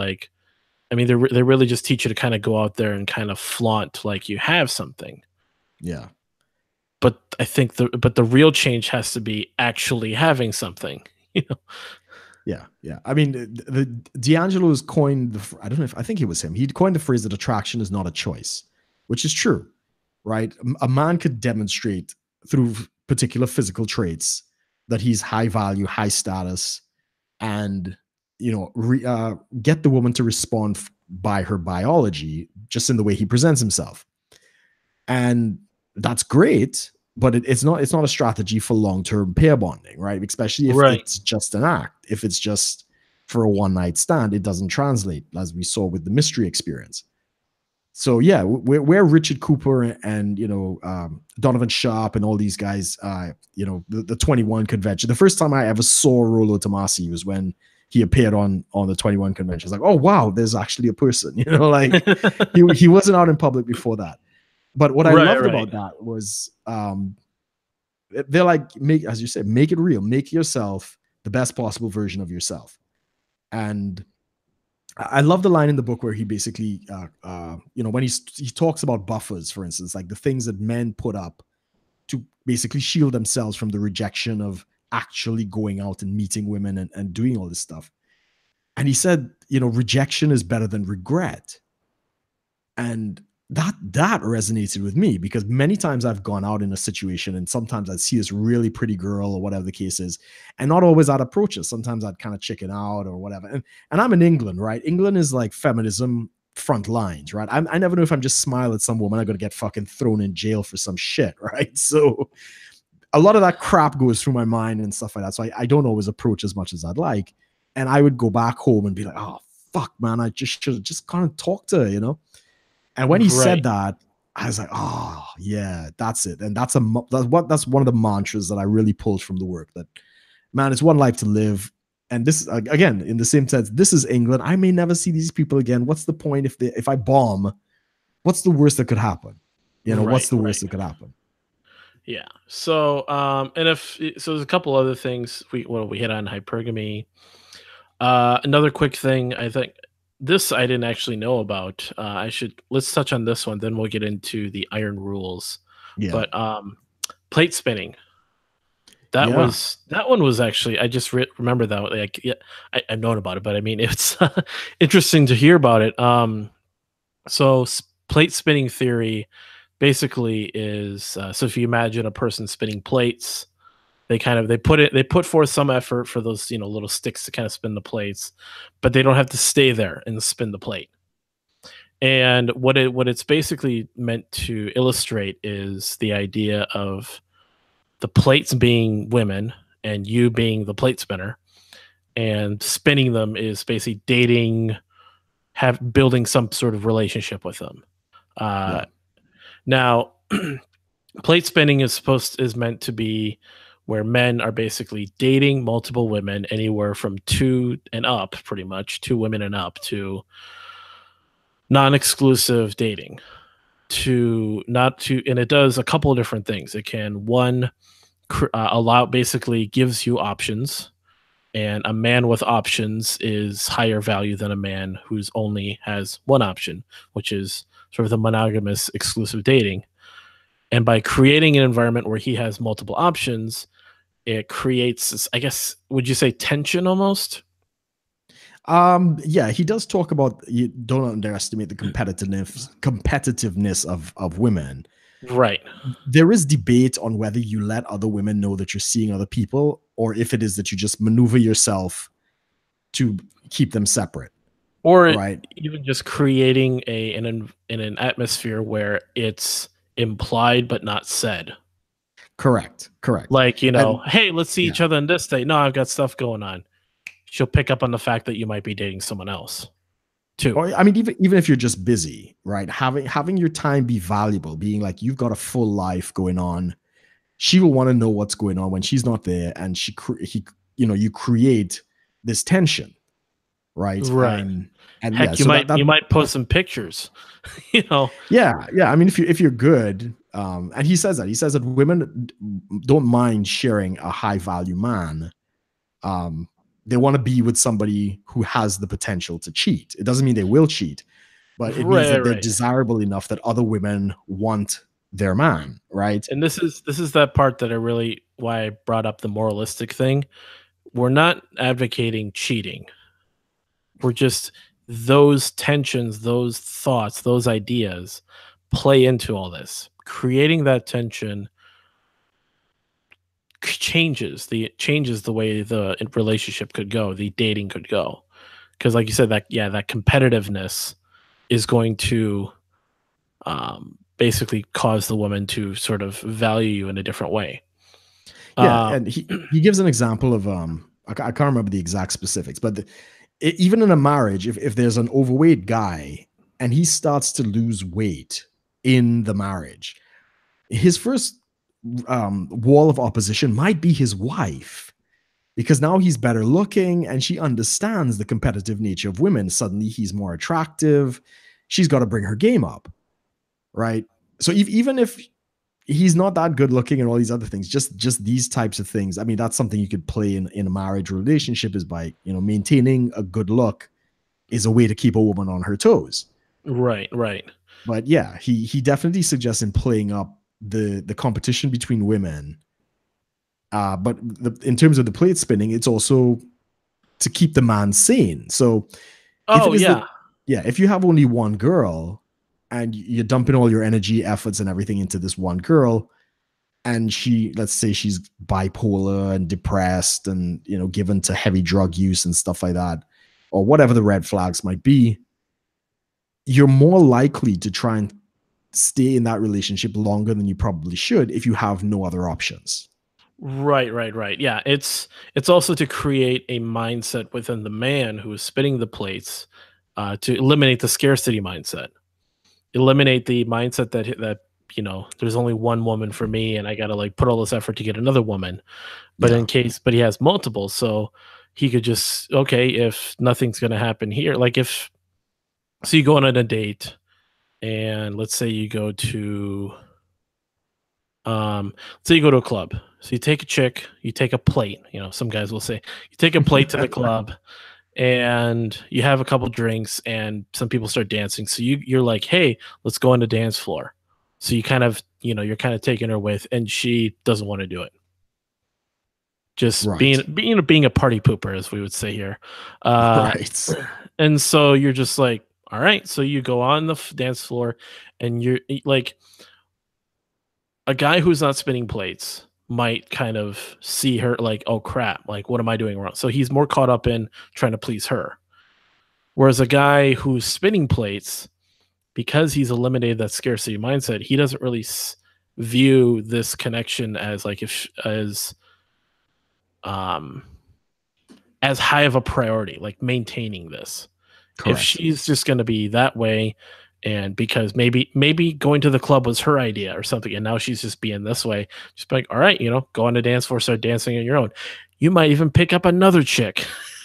they really just teach you to kind of go out there and kind of flaunt like you have something. Yeah. But I think the real change has to be actually having something. Yeah. I mean, D'Angelo's coined I don't know if I think it was him. He coined the phrase that attraction is not a choice, which is true, right? A man could demonstrate through particular physical traits that he's high value, high status, and get the woman to respond by her biology, just in the way he presents himself, and that's great. But it's not a strategy for long-term pair bonding, right? Especially if it's just an act. If it's just for a one-night stand, it doesn't translate, as we saw with the mystery experience. So yeah, where Richard Cooper and Donovan Sharp and all these guys, the 21 convention. The first time I ever saw Rollo Tomassi was when he appeared on the 21 convention. It's like, oh wow, there's actually a person. Like he wasn't out in public before that. But what I Right, loved right. about that was they're like, make, as you said, make it real, make yourself the best possible version of yourself. And I love the line in the book where he basically, when he talks about buffers, for instance, like the things that men put up to basically shield themselves from the rejection of actually going out and meeting women and doing all this stuff. And he said, rejection is better than regret. And that resonated with me because many times I've gone out in a situation and sometimes I'd see this really pretty girl or whatever the case is, and not always I'd approach her. Sometimes I'd kind of chicken out or whatever. And I'm in England, right? England is like feminism front lines, right? I never know if I'm just smile at some woman, I'm gonna get fucking thrown in jail for some shit, right? So a lot of that crap goes through my mind and stuff like that. So I don't always approach as much as I'd like. And I would go back home and be like, oh fuck, man, I just should have just kind of talked to her. And when he Right. said that, I was like, oh yeah, that's it. And that's one of the mantras that I really pulled from the work. That, man, it's one life to live. And this, again, in the same sense, this is England. I may never see these people again. What's the point if I bomb? What's the worst that could happen? What's Right, the right. worst that could happen? Yeah. So, and if so, there's a couple other things we hit on hypergamy. Another quick thing, I think this I didn't actually know about. Let's touch on this one, then we'll get into the iron rules. Yeah, But plate spinning. yeah, That one was actually I just remember that. Like, yeah, I've known about it, but I mean, it's interesting to hear about it. So plate spinning theory basically is so if you imagine a person spinning plates, they put forth some effort for those little sticks to kind of spin the plates, but they don't have to stay there and spin the plate. And what it's basically meant to illustrate is the idea of the plates being women and you being the plate spinner, and spinning them is basically dating, have building some sort of relationship with them. Uh, yeah, Now, plate spinning is meant to be where men are basically dating multiple women, anywhere from two and up, pretty much two women and up, to non-exclusive dating. To not to, and it does a couple of different things. It can one allow basically gives you options, and a man with options is higher value than a man who's only has one option, which is sort of the monogamous exclusive dating. And by creating an environment where he has multiple options, it creates this, I guess, would you say tension almost? yeah. He does talk about, you don't underestimate the competitiveness of women. Right. There is debate on whether you let other women know that you're seeing other people or if it is that you just maneuver yourself to keep them separate, Or right? even just creating in an atmosphere where it's implied but not said. Correct, correct. Like, And hey, let's see yeah, each other on this day. No, I've got stuff going on. She'll pick up on the fact that you might be dating someone else too. or I mean, even if you're just busy, right? Having your time be valuable, being like you've got a full life going on. She will want to know what's going on when she's not there, and you create this tension, right? Right. And yeah, Heck, so you might post some pictures, you know. yeah. I mean, if you're good, and he says that women don't mind sharing a high value man. Um, they want to be with somebody who has the potential to cheat. It doesn't mean they will cheat, but it means Right, that they're right. desirable enough that other women want their man, right? And this is that part that I really why I brought up the moralistic thing. We're not advocating cheating. We're just those tensions, those thoughts, those ideas play into all this. Creating that tension changes the way the relationship could go, the dating could go. Because like you said, that competitiveness is going to basically cause the woman to sort of value you in a different way. Yeah, Uh, and he gives an example of I can't remember the exact specifics, but even in a marriage, if there's an overweight guy and he starts to lose weight in the marriage, his first wall of opposition might be his wife because now he's better looking and she understands the competitive nature of women. Suddenly he's more attractive. She's got to bring her game up, right? So even if he's not that good looking and all these other things, just these types of things, I mean, that's something you could play in a marriage relationship, is by, maintaining a good look is a way to keep a woman on her toes. Right, right. But yeah, he definitely suggests in playing up the competition between women. But in terms of the plate spinning, it's also to keep the man sane. So if Oh it is that, yeah. yeah, if you have only one girl and you're dumping all your energy, efforts, and everything into this one girl, and let's say she's bipolar and depressed and, given to heavy drug use and stuff like that, or whatever the red flags might be, you're more likely to try and stay in that relationship longer than you probably should if you have no other options. Right, right, right. Yeah, it's also to create a mindset within the man who is spinning the plates, to eliminate the scarcity mindset. Eliminate the mindset that there's only one woman for me, and I got to like put all this effort to get another woman. Yeah. But he has multiple, so he could just, okay, if nothing's going to happen here, like if so you go on a date, and let's say you go to so you go to a club. So you take a chick, you take a plate, some guys will say, you take a plate to the club, and you have a couple drinks, and some people start dancing. So you're like, "Hey, let's go on the dance floor." So you kind of, you're kind of taking her with, and she doesn't want to do it. Just Right. being a party pooper, as we would say here. Uh, Right. and so you're just like, "All right." So you go on the dance floor, and like, a guy who's not spinning plates might kind of see her like, "Oh crap, like what am I doing wrong?" So he's more caught up in trying to please her. Whereas a guy who's spinning plates, because he's eliminated that scarcity mindset, he doesn't really view this connection as like if um as high of a priority, like maintaining this. If Correct. she's just going to be that way, and because maybe going to the club was her idea or something, and now she's just being this way, just be like, all right, go on the dance floor, start dancing on your own. You might even pick up another chick.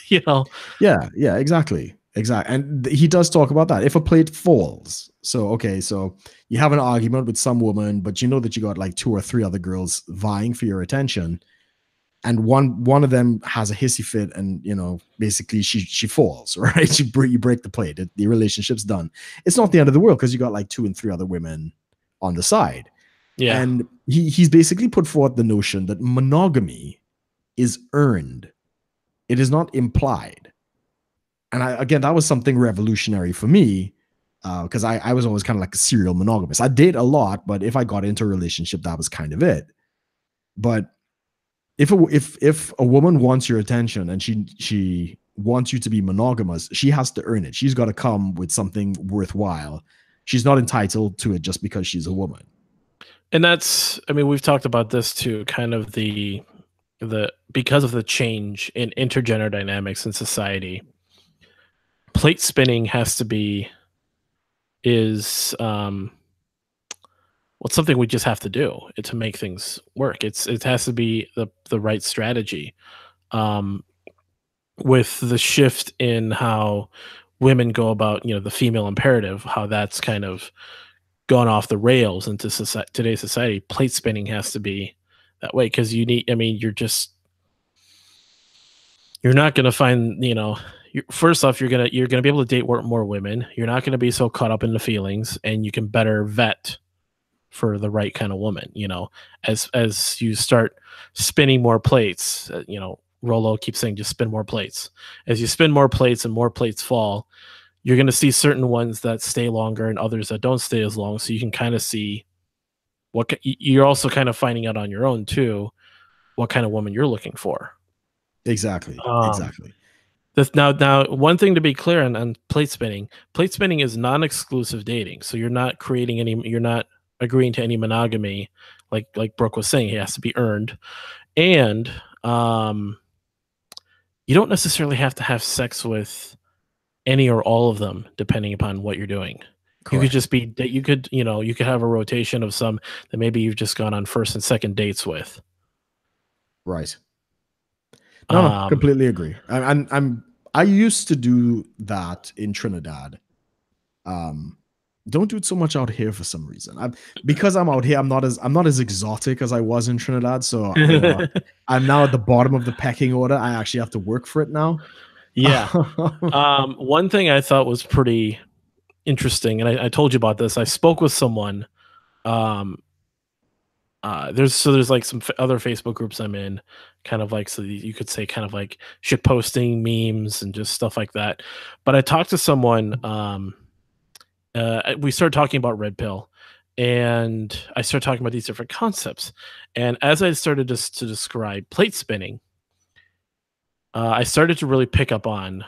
you know Yeah. Yeah. Exactly. Exactly. And he does talk about that. If a plate falls, so okay, so you have an argument with some woman, but you know that you got like two or three other girls vying for your attention, and one of them has a hissy fit, and basically she falls, right? You break the plate. The relationship's done. It's not the end of the world because you got like two and three other women on the side. yeah. And he's basically put forth the notion that monogamy is earned. It is not implied. And again, that was something revolutionary for me, because I was always kind of like a serial monogamous. I date a lot, but if I got into a relationship, that was kind of it. But if a woman wants your attention and she wants you to be monogamous, she has to earn it. She's got to come with something worthwhile. She's not entitled to it just because she's a woman. And that's, I mean, we've talked about this too, kind of the because of the change in intergender dynamics in society, plate spinning has to be is well, it's something we just have to do to make things work. It has to be the right strategy. Um, with the shift in how women go about, the female imperative, how that's kind of gone off the rails into today's society. Plate spinning has to be that way because you need. I mean, you're not going to find, first off, you're gonna be able to date more women. You're not going to be so caught up in the feelings, and you can better vet for the right kind of woman. As you start spinning more plates, Rollo keeps saying just spin more plates. As you spin more plates and more plates fall, you're going to see certain ones that stay longer and others that don't stay as long. So you can kind of see you're also kind of finding out on your own too what kind of woman you're looking for. Exactly. Um, Exactly. now, one thing to be clear on plate spinning. Plate spinning is non-exclusive dating, so you're not creating any. You're not agreeing to any monogamy, like Brooke was saying. It has to be earned, and um, you don't necessarily have to have sex with any or all of them, depending upon what you're doing. You could Correct. just be that you could have a rotation of some that maybe you've just gone on first and second dates with. Right. No, no, Um, completely agree. I used to do that in Trinidad. Um, don't do it so much out here for some reason. Because I'm out here, I'm not as exotic as I was in Trinidad. So I'm now at the bottom of the pecking order. I actually have to work for it now. Yeah. One thing I thought was pretty interesting, and I told you about this. I spoke with someone. Um, there's like some other Facebook groups I'm in, kind of like, so you could say kind of like shit posting memes and just stuff like that. But I talked to someone. We started talking about red pill, and I started talking about these different concepts. And as I started to describe plate spinning, I started to really pick up on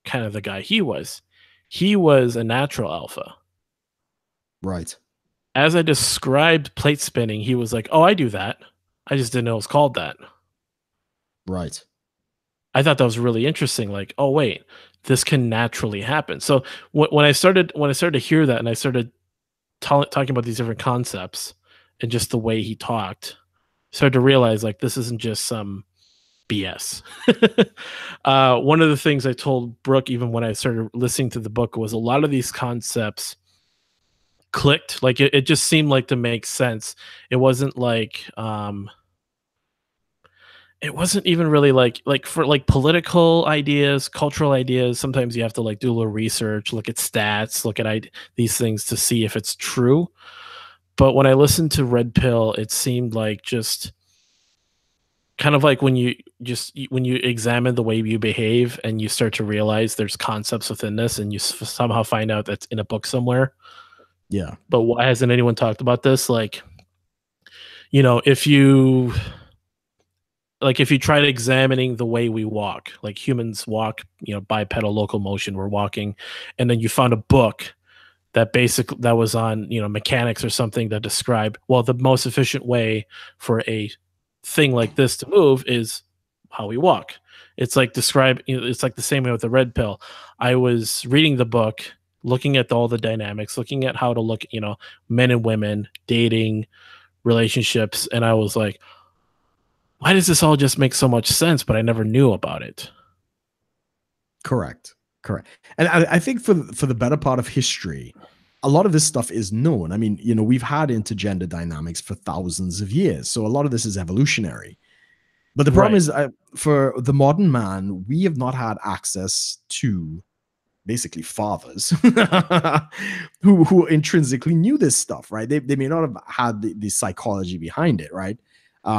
kind of the guy he was. He was a natural alpha. Right. As I described plate spinning, he was like, "Oh, I do that. I just didn't know it was called that." Right. I thought that was really interesting. Like, oh wait, this can naturally happen. So when I started to hear that, and I started talking about these different concepts and just the way he talked, started to realize like this isn't just some BS. One of the things I told Brooke, even when I started listening to the book, was a lot of these concepts clicked. Like it just seemed like to make sense. It wasn't like it wasn't even really like for like political ideas, cultural ideas. Sometimes you have to like do a little research, look at stats, look at these things to see if it's true. But when I listened to Red Pill, it seemed like just kind of like when you examine the way you behave and you start to realize there's concepts within this, and you somehow find out that's in a book somewhere. Yeah. But why hasn't anyone talked about this? Like, if you try to examining the way we walk, like humans walk, bipedal locomotion, we're walking, and then you found a book that was on mechanics or something that described, well, the most efficient way for a thing like this to move is how we walk. It's like it's like the same way with the red pill. I was reading the book, looking at all the dynamics, looking at how to look, men and women dating, relationships, and I was like, why does this all just make so much sense? But I never knew about it. Correct. Correct. And I think for the better part of history, a lot of this stuff is known. I mean, we've had intergender dynamics for thousands of years. So a lot of this is evolutionary. But the problem Right. is, for the modern man, we have not had access to basically fathers who intrinsically knew this stuff, right? They may not have had the psychology behind it, right?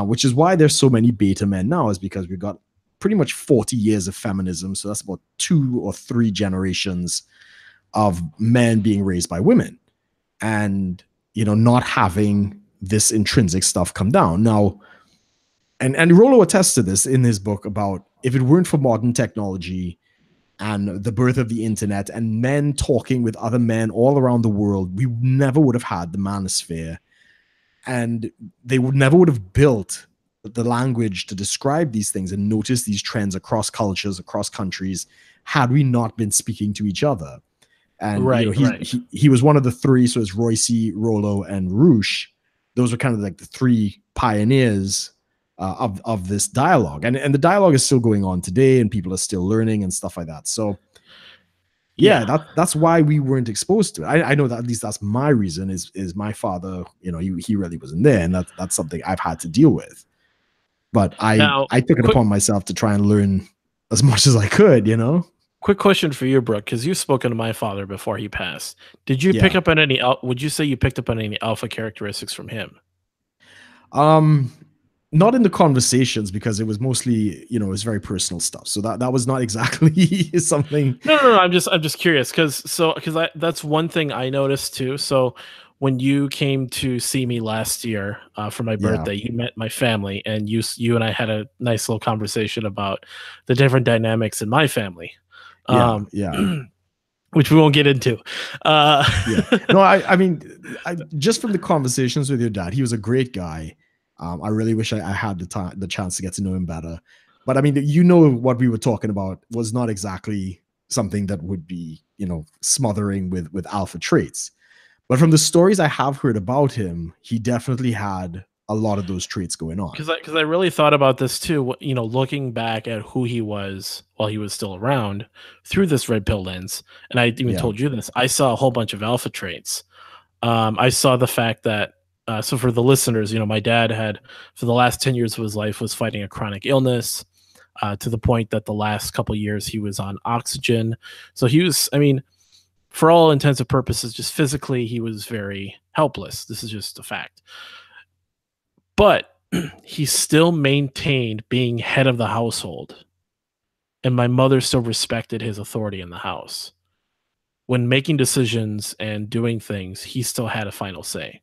Which is why there's so many beta men now, is because we've got pretty much 40 years of feminism. So that's about 2 or 3 generations of men being raised by women and, not having this intrinsic stuff come down. Now, and Rollo attests to this in his book about, if it weren't for modern technology and the birth of the internet and men talking with other men all around the world, we never would have had the manosphere, and they never would have built the language to describe these things and notice these trends across cultures, across countries, had we not been speaking to each other. And Right. he was one of the 3. So it's Royce, Rollo, and Roosh. Those were kind of like the 3 pioneers of this dialogue, and the dialogue is still going on today, and people are still learning and stuff like that. So yeah, that's why we weren't exposed to it. I know that, at least that's my reason, is my father, he really wasn't there, and that's something I've had to deal with. But I Now, took it upon myself to try and learn as much as I could. quick question for you, Brooke, because you've spoken to my father before he passed. Did you pick Yeah. up on any? Would you say you picked up on any alpha characteristics from him? Not in the conversations, because it was mostly, it was very personal stuff. So that was not exactly something. No. I'm just curious because that's one thing I noticed too. So when you came to see me last year for my Yeah. birthday, you met my family, and you and I had a nice little conversation about the different dynamics in my family. Yeah. Yeah. Which we won't get into. Yeah. No, I mean, just from the conversations with your dad, he was a great guy. I really wish I had the chance to get to know him better. But I mean, what we were talking about was not exactly something that would be, smothering with alpha traits. But from the stories I have heard about him, he definitely had a lot of those traits going on. Because I really thought about this too, looking back at who he was while he was still around through this red pill lens, and I even Yeah. told you this, I saw a whole bunch of alpha traits. I saw the fact that so for the listeners, my dad had for the last 10 years of his life was fighting a chronic illness, to the point that the last couple years he was on oxygen. So he was, I mean, for all intents and purposes, just physically, he was very helpless. This is just a fact. But he still maintained being head of the household, and my mother still respected his authority in the house. When making decisions and doing things, he still had a final say.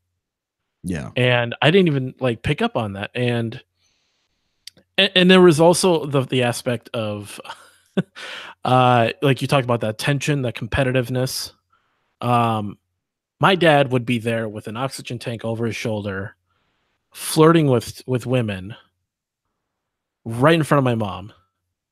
Yeah. And I didn't even like pick up on that. And there was also the aspect of like you talked about that tension, that competitiveness. Um my dad would be there with an oxygen tank over his shoulder, flirting with women right in front of my mom.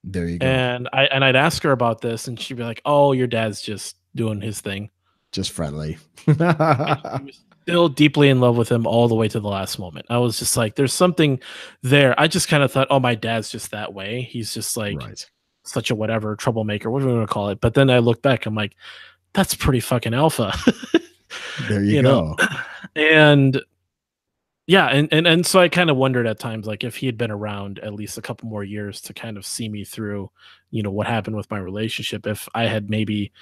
There you go. And I'd ask her about this, and she'd be like, "Oh, your dad's just doing his thing." Just friendly. And she was still deeply in love with him all the way to the last moment. I was just like, "There's something there." I just kind of thought, "Oh, my dad's just that way. He's just like Right. such a whatever troublemaker, whatever you want to call it." But then I look back, I'm like, "That's pretty fucking alpha," There you you know. go. And yeah, and so I kind of wondered at times, like if he had been around at least a couple more years to kind of see me through, what happened with my relationship, if I had maybe,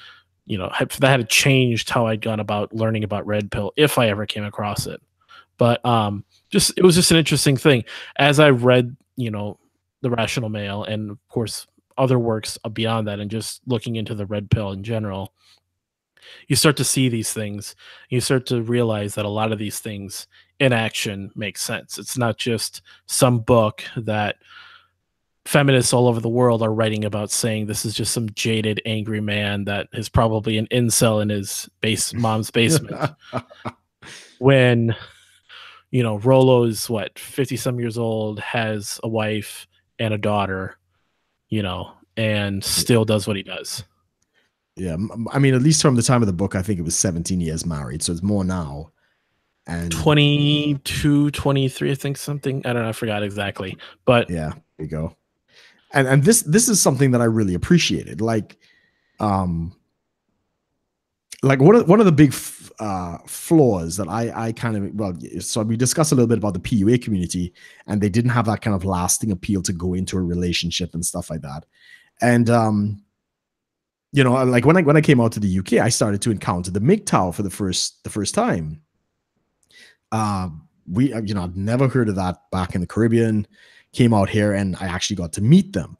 if that had changed how I'd gone about learning about red pill, if I ever came across it. But just it was just an interesting thing as I read, the Rational Male, and of course other works beyond that, and just looking into the red pill in general. You start to see these things. You start to realize that a lot of these things in action make sense. It's not just some book that feminists all over the world are writing about, saying this is just some jaded, angry man that is probably an incel in his mom's basement. When Rollo's what 50 some years old, has a wife and a daughter, and still does what he does. Yeah. I mean, at least from the time of the book, I think it was 17 years married. So it's more now. And 22, 23, I think, something. I don't know. I forgot exactly. But yeah, there you go. And this is something that I really appreciated. Um, like one of the big flaws that I kind of, well, so we discussed a little bit about the PUA community, and they didn't have that kind of lasting appeal to go into a relationship and stuff like that. And like when I came out to the UK, I started to encounter the MGTOW for the first time. I'd never heard of that back in the Caribbean. Came out here, and I actually got to meet them,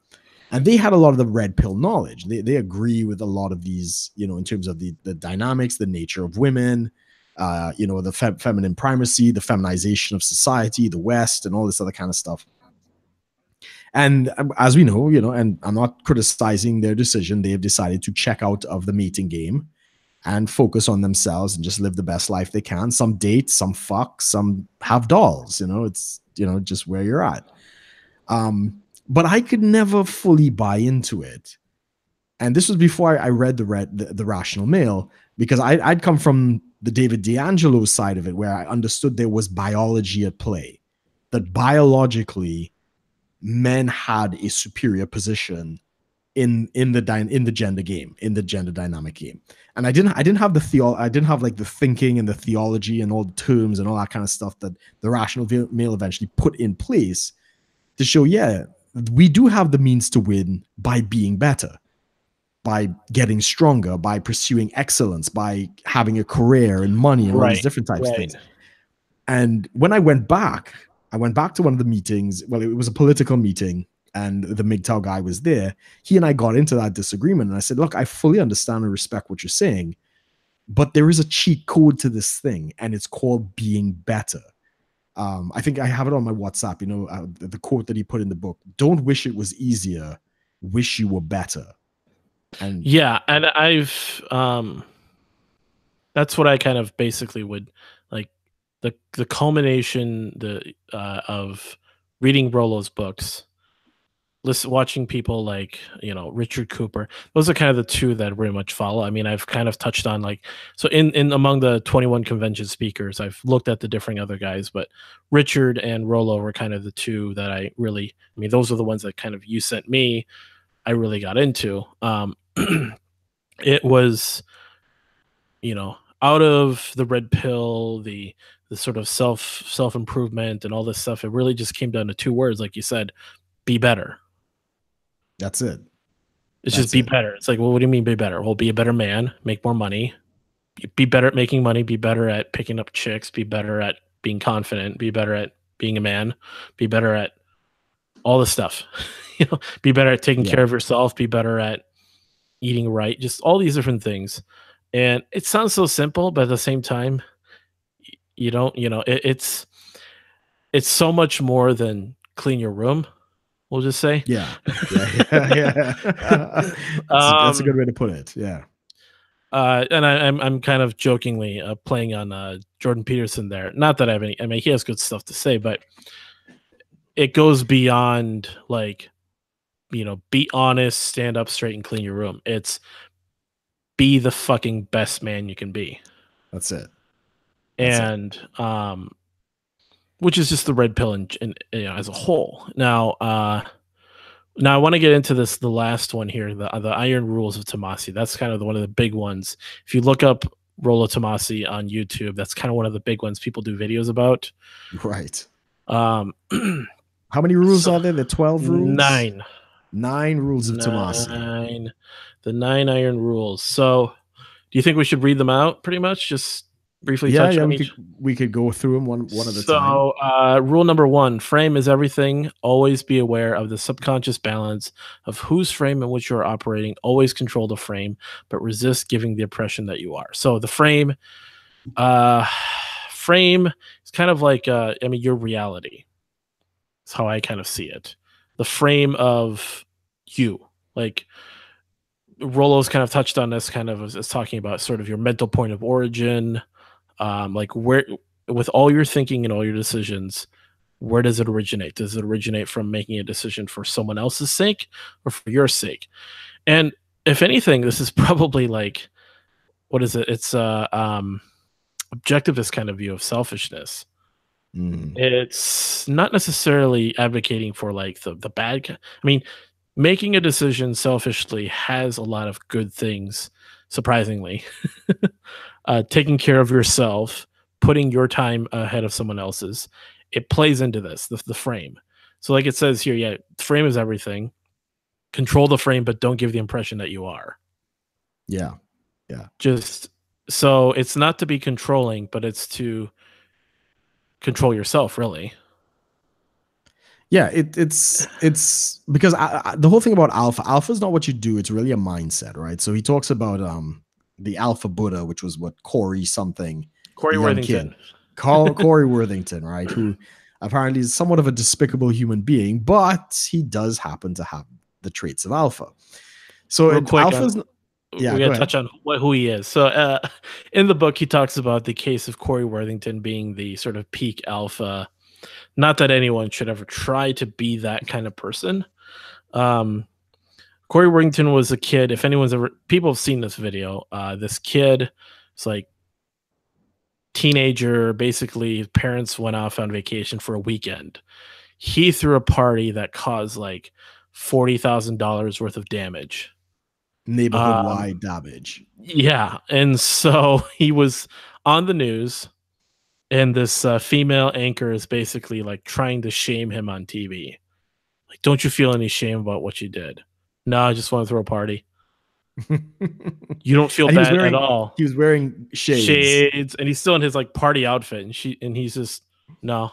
and they had a lot of the red pill knowledge. They agree with a lot of these, in terms of the dynamics, the nature of women, the feminine primacy, the feminization of society, the West, and all this other kind of stuff. And as we know, and I'm not criticizing their decision, they have decided to check out of the mating game and focus on themselves and just live the best life they can. Some date, some fuck, some have dolls. It's just where you're at. But I could never fully buy into it. And this was before I read the Rational Male, because I'd come from the David D'Angelo side of it, where I understood there was biology at play, that biologically men had a superior position in the gender game, in the gender dynamic game. And I didn't have I didn't have like the thinking and the theology and all the terms and all that kind of stuff that the Rational Male eventually put in place to show, yeah, we do have the means to win by being better, by getting stronger, by pursuing excellence, by having a career and money and all these right, different types of right. things. And when I went back to one of the meetings. Well, it was a political meeting, and the MGTOW guy was there. He and I got into that disagreement, and I said, look, I fully understand and respect what you're saying, but there is a cheat code to this thing, and it's called being better. I think I have it on my WhatsApp, the quote that he put in the book: don't wish it was easier, wish you were better. And Yeah, and that's what I kind of basically would like, the culmination of reading Rollo's books watching people like, Richard Cooper. Those are kind of the two that I very much follow. I mean, I've kind of touched on like, so in among the 21 convention speakers, I've looked at the different other guys, but Richard and Rollo were kind of the two that I mean, those are the ones that kind of you sent me, I really got into. It was, out of the red pill, the sort of self improvement and all this stuff. It really just came down to two words, like you said: be better. That's it. It's just That's be it. better. It's like, well, what do you mean be better? Well, be a better man, make more money, be better at making money, be better at picking up chicks, be better at being confident, be better at being a man, be better at all this stuff. Be better at taking Yeah. care of yourself, be better at eating right, just all these different things. And it sounds so simple, but at the same time, you don't, it's so much more than clean your room, we'll just say. Yeah. Yeah. Yeah. Yeah. That's a good um way to put it. Yeah. and I'm kind of jokingly playing on Jordan Peterson there. Not that I have any. I mean, he has good stuff to say, but it goes beyond like, be honest, stand up straight, and clean your room. It's be the fucking best man you can be, That's it. That's it. and which is just the red pill as a whole. Now I want to get into the last one here, the Iron Rules of Tomassi. That's kind of one of the big ones. If you look up Rollo Tomassi on YouTube, that's kind of one of the big ones people do videos about. Right. Um, How many rules so are there? The 12 rules? nine, 9 rules of Tomasi. nine, the 9 Iron Rules. So, do you think we should read them out? Pretty much, just briefly Yeah, touch yeah, on we each. could we could go through them one at a time. So, rule number 1: frame is everything. Always be aware of the subconscious balance of whose frame in which you're operating. Always control the frame, but resist giving the impression that you are. So, the uh, frame is kind of like, I mean, your reality. That's how I kind of see it. The frame of you, like Rollo's kind of touched on this, kind of as talking about sort of your mental point of origin, like where, with all your thinking and all your decisions, where does it originate? Does it originate from making a decision for someone else's sake or for your sake? And if anything, this is probably like, what is it? It's objectivist kind of view of selfishness. Mm. It's not necessarily advocating for like the bad. I mean, making a decision selfishly has a lot of good things, surprisingly. Taking care of yourself, putting your time ahead of someone else's, it plays into this, the frame. So, like it says here, yeah, frame is everything. Control the frame, but don't give the impression that you are. Yeah. Yeah. Just so it's not to be controlling, but it's to control yourself, really. Yeah, it's because the whole thing about alpha is not what you do, it's really a mindset, right? So he talks about the alpha Buddha, which was what Corey something, Corey the young kid, Worthington. Corey Worthington, right? Who apparently is somewhat of a despicable human being, but he does happen to have the traits of alpha. So Real quick, alpha's, yeah, we go got to ahead. touch on who he is. So, in the book, he talks about the case of Corey Worthington being the sort of peak alpha. Not that anyone should ever try to be that kind of person. Um, Corey Worthington was a kid. If anyone's ever, people have seen this video. This kid, it's like teenager. Basically, his parents went off on vacation for a weekend. He threw a party that caused like $40,000 worth of damage. Neighborhood Um, wide damage. yeah, and so he was on the news, and this female anchor is basically like trying to shame him on TV. Like, don't you feel any shame about what you did? No, I just want to throw a party. And You don't feel he was bad at wearing all. he was wearing shades. Shades, and he's still in his like party outfit, and he's just no,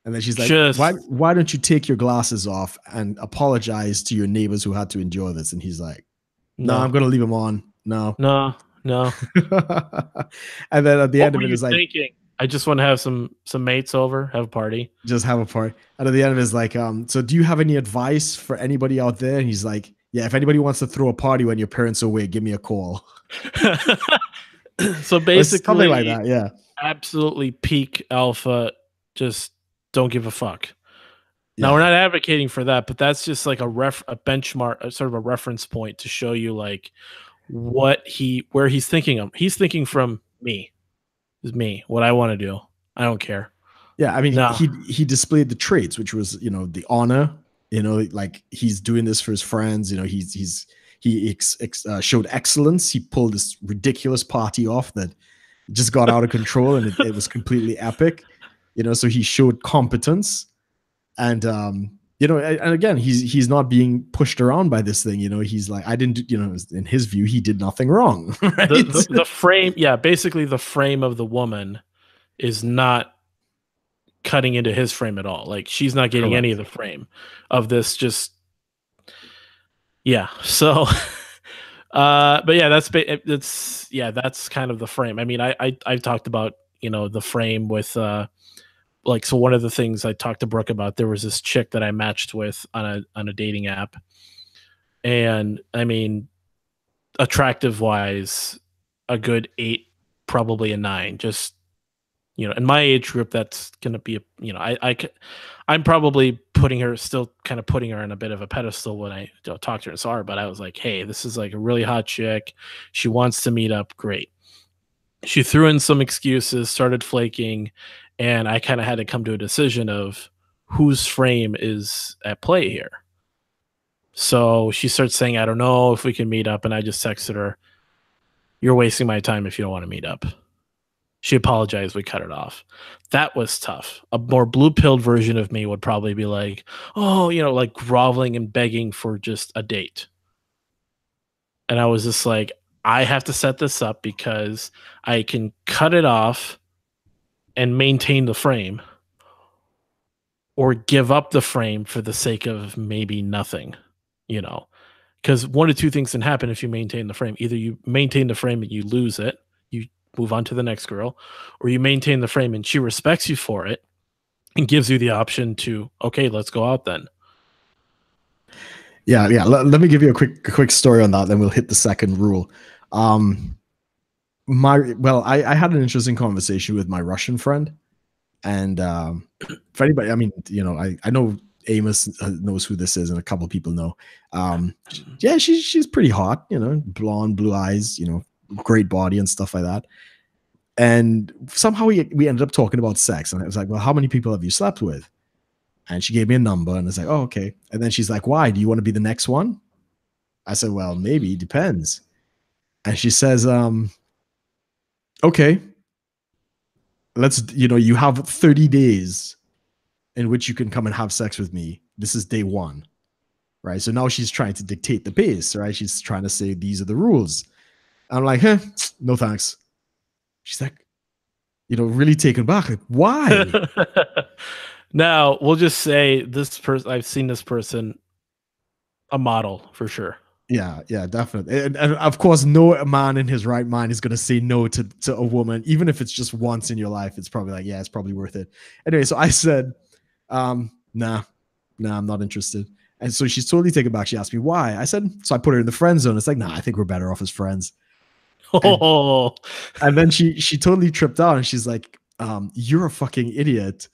And then she's like, "Why just why don't you take your glasses off and apologize to your neighbors who had to endure this?" And he's like, "No, I'm no, gonna leave them on. No." no, no. And then at the What end were of it you is like, thinking? I just want to have some mates over, have a party. just have a party. And at the end of it is like, so do you have any advice for anybody out there? And he's like, yeah, if anybody wants to throw a party when your parents are away, give me a call. So Or something like basically, that. Yeah. absolutely peak alpha. Just don't give a fuck. Now we're Yeah. not advocating for that, but that's just like a benchmark, a sort of a reference point to show you like where he's thinking of. He's thinking from me, is me, what I want to do. I don't care. Yeah, I mean, No, he displayed the traits, which was, you know, the honor, you know, like he's doing this for his friends, you know, showed excellence. He pulled this ridiculous party off that just got out of control, and it was completely epic, you know. So he showed competence, and you know, and again, he's not being pushed around by this thing, you know. He's like, I didn't, you know, in his view, he did nothing wrong, right? the frame, yeah, basically the frame of the woman is not cutting into his frame at all. Like she's not getting any of Correct. the frame of this. Just yeah. So, but yeah, that's kind of the frame. I mean, I've talked about, you know, the frame with like, so one of the things I talked to Brooke about, there was this chick that I matched with on a dating app, and I mean, attractive wise, a good 8, probably a 9. Just, you know, in my age group, that's gonna be a, you know, I'm probably still kind of putting her on a bit of a pedestal when I talk to her. Sorry, but I was like, hey, this is like a really hot chick. She wants to meet up. Great. She threw in some excuses, started flaking, and I kind of had to come to a decision of whose frame is at play here. So she starts saying, I don't know if we can meet up. And I just texted her, you're wasting my time if you don't want to meet up. She apologized. We cut it off. That was tough. A more blue pilled version of me would probably be like, oh, you know, like groveling and begging for just a date. And I was just like, I have to set this up because I can cut it off and maintain the frame, or give up the frame for the sake of maybe nothing, you know. Because one of two things can happen if you maintain the frame. Either you maintain the frame and you lose it, you move on to the next girl, or you maintain the frame and she respects you for it and gives you the option to, okay, let's go out then. Yeah, yeah. Let me give you a quick story on that, then we'll hit the second rule. I had an interesting conversation with my Russian friend, and for anybody, I mean, you know, I know Amos knows who this is, and a couple of people know. Yeah, she's pretty hot, you know, blonde, blue eyes, you know, great body and stuff like that. And somehow we ended up talking about sex, and I was like, well, how many people have you slept with? And she gave me a number, and I was like, oh, okay. And then she's like, why? Do you want to be the next one? I said, well, maybe, depends. And she says, okay, let's, you know, you have 30 days in which you can come and have sex with me. This is day one, right? So now she's trying to dictate the pace, right? She's trying to say, these are the rules. I'm like, no thanks. She's like, you know, really taken back. Like, why? Now, we'll just say this person, I've seen this person, a model for sure. Yeah, yeah, definitely. And of course, no man in his right mind is going to say no to a woman, even if it's just once in your life. It's probably like, yeah, it's probably worth it. Anyway, so I said, nah, I'm not interested. And so she's totally taken back. She asked me why. I said, so I put her in the friend zone. It's like, nah, I think we're better off as friends. And, Oh, and then she totally tripped out, and she's like, you're a fucking idiot.